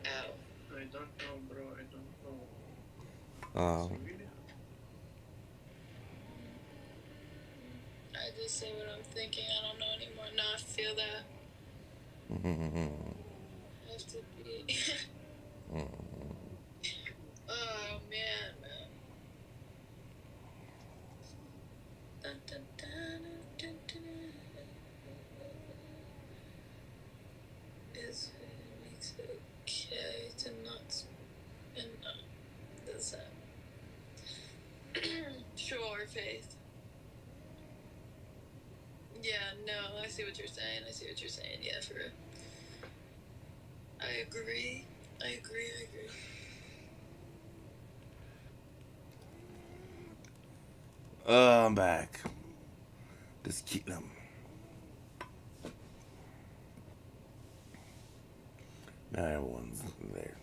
Speaker 5: Ow.
Speaker 3: I don't know, bro. I don't know. Really?
Speaker 5: I just say what I'm thinking. I don't know anymore. No, I feel that. I have to be. Oh, man. Dun, dun, dun, dun, dun, dun. Is it makes it okay to not spend this up? Sure, Faith. Yeah, no, I see what you're saying. Yeah, for real. I agree.
Speaker 1: I'm back. Just keep them. Now everyone's there.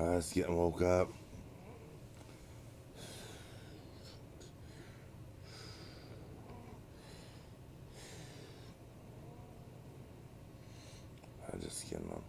Speaker 1: I was getting woke up. I just getting up.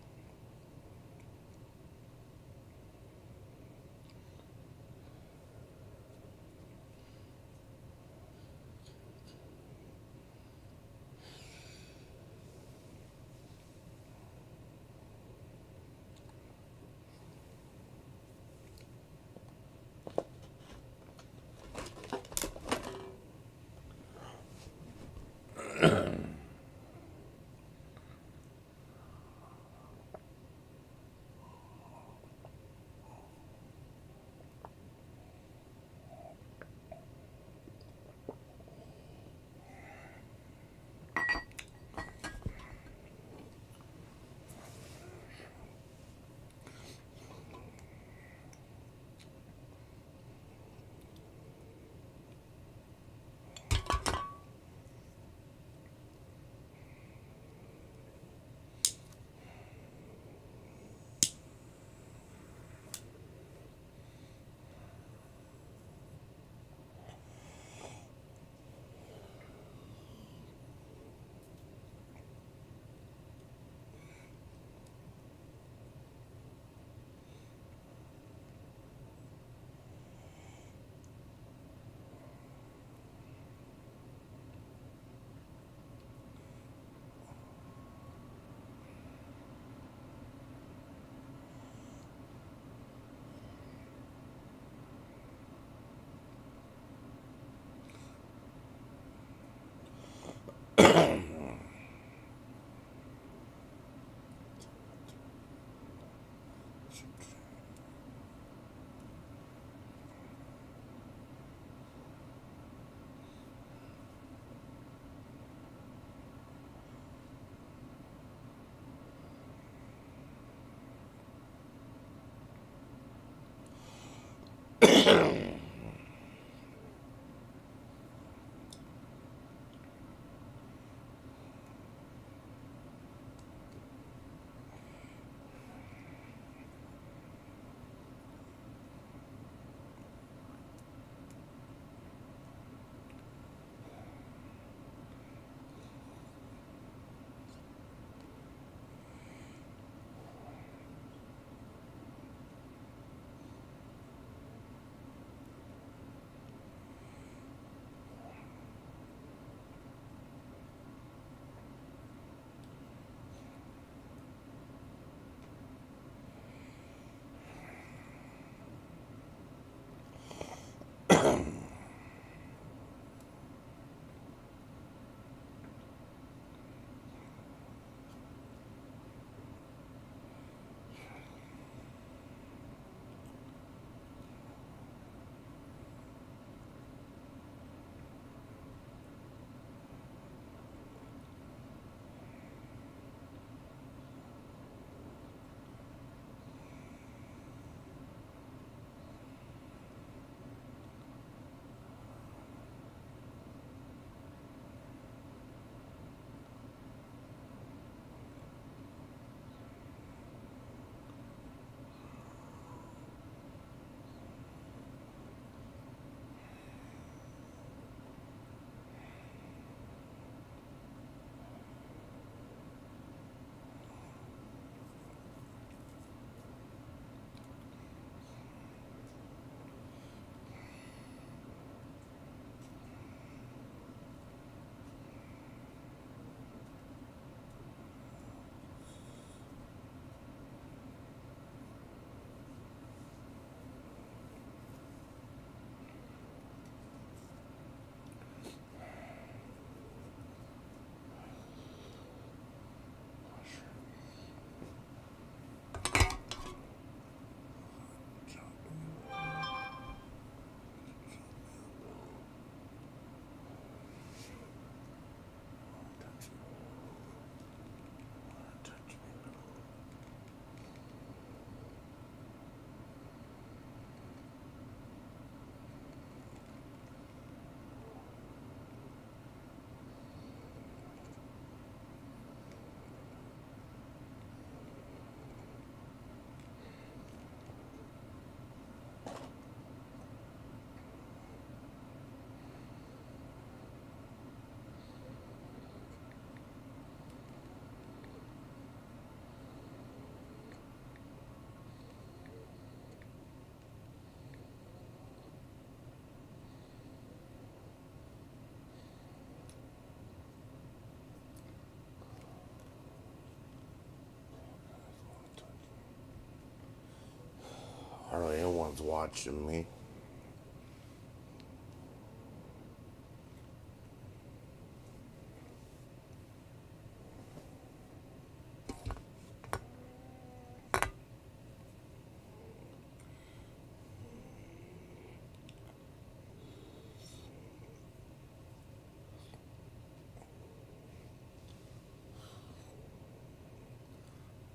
Speaker 1: Hardly anyone's watching me.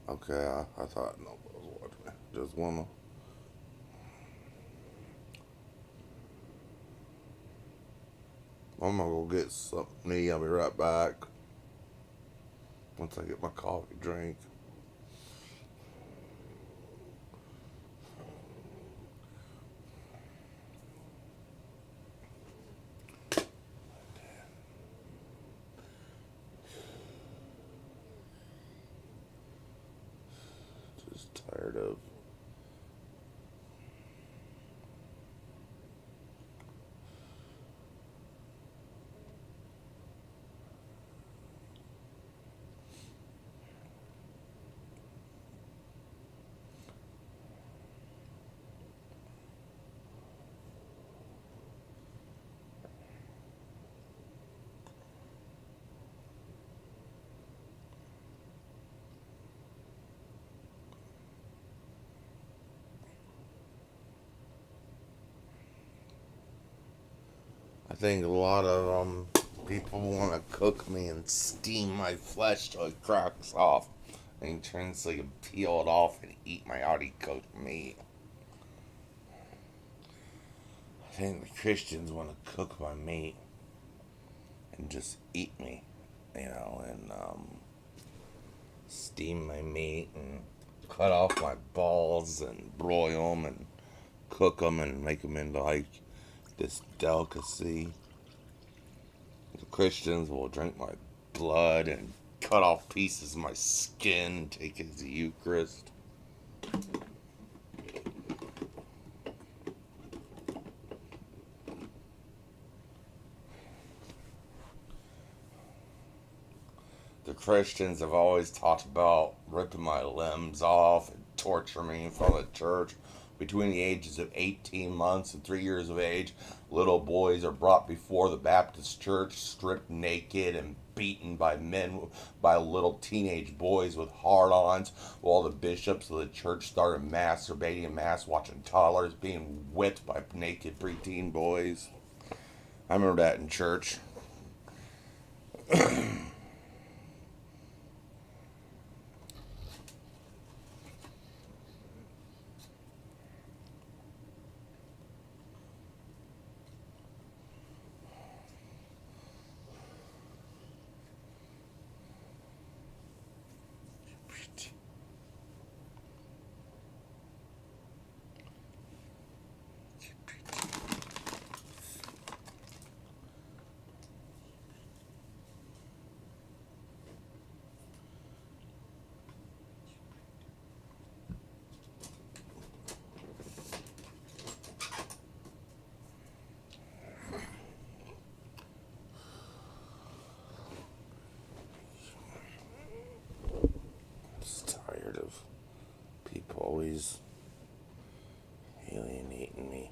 Speaker 1: Okay, I thought nobody was watching me. Just wanna. I'm gonna go get something to eat. I'll be right back. Once I get my coffee drink. Just tired of. I think a lot of people want to cook me and steam my flesh till it cracks off and turns so you can peel it off and eat my already cooked meat. I think the Christians want to cook my meat and just eat me, and steam my meat and cut off my balls and broil them and cook them and make them into like this delicacy. The Christians will drink my blood and cut off pieces of my skin and take it as the Eucharist. The Christians have always talked about ripping my limbs off and torturing me in front of the church. Between the ages of 18 months and 3 years of age, little boys are brought before the Baptist church, stripped naked and beaten by by little teenage boys with hard-ons, while the bishops of the church started masturbating in mass, watching toddlers being whipped by naked preteen boys. I remember that in church. Just tired of people always alienating me.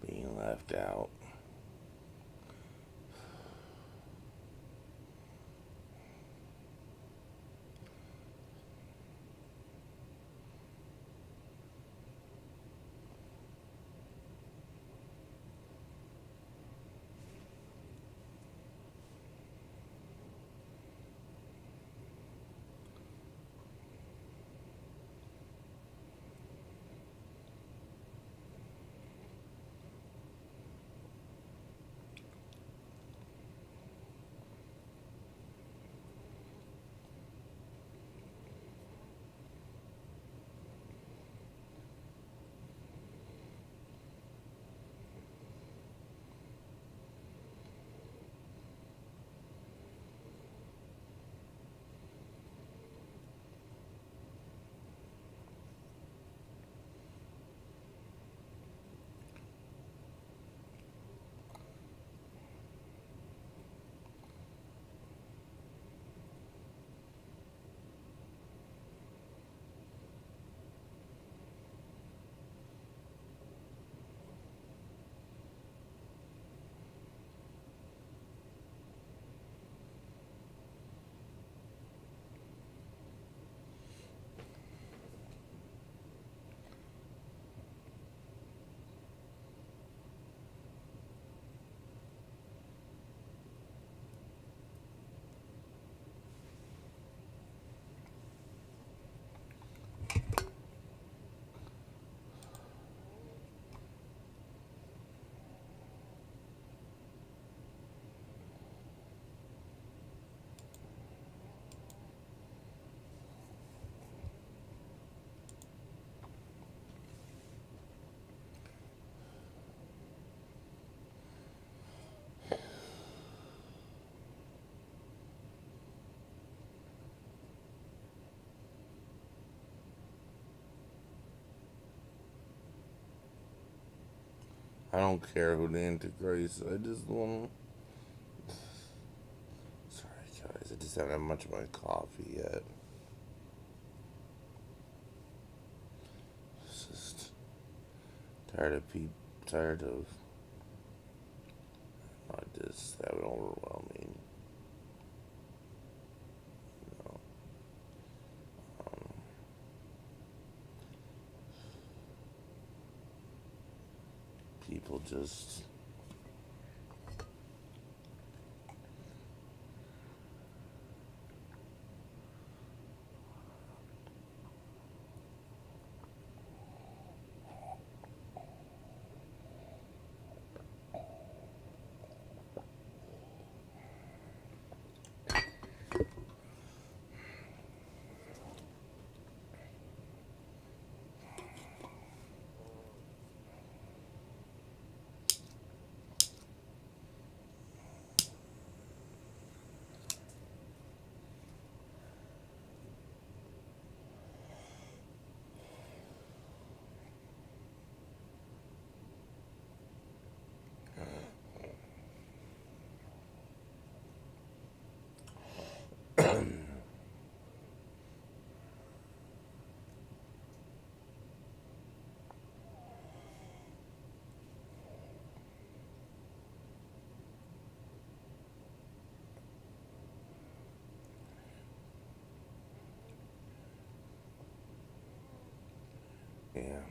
Speaker 1: Being left out. I don't care who the integrates. I just want. Sorry, guys. I just haven't had much of my coffee yet. It's just tired of people. Tired of just having overwhelming. You know, um, people just. Yeah.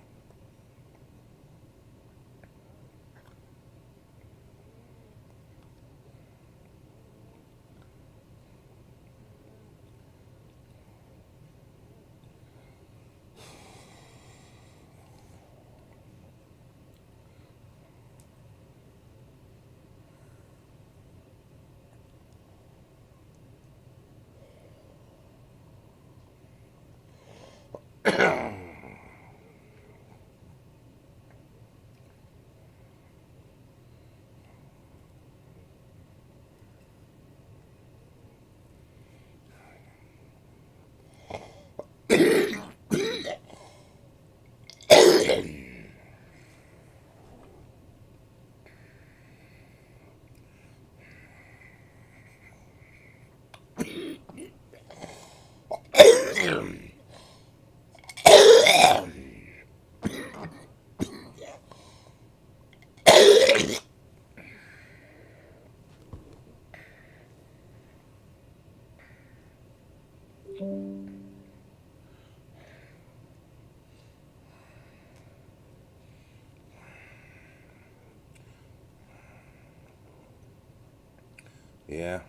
Speaker 1: Yeah.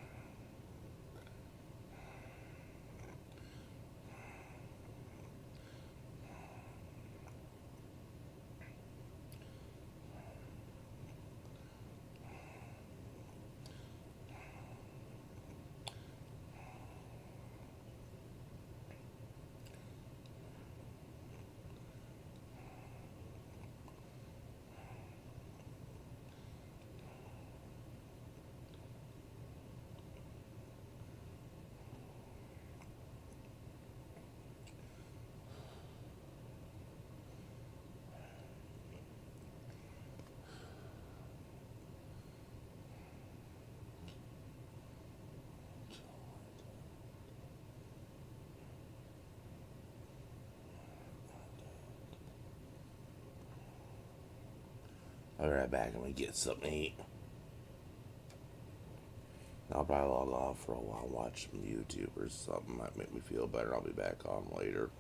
Speaker 1: I'll be right back and we get something to eat. I'll probably log off for a while, watch some YouTube or something. Might make me feel better. I'll be back on later.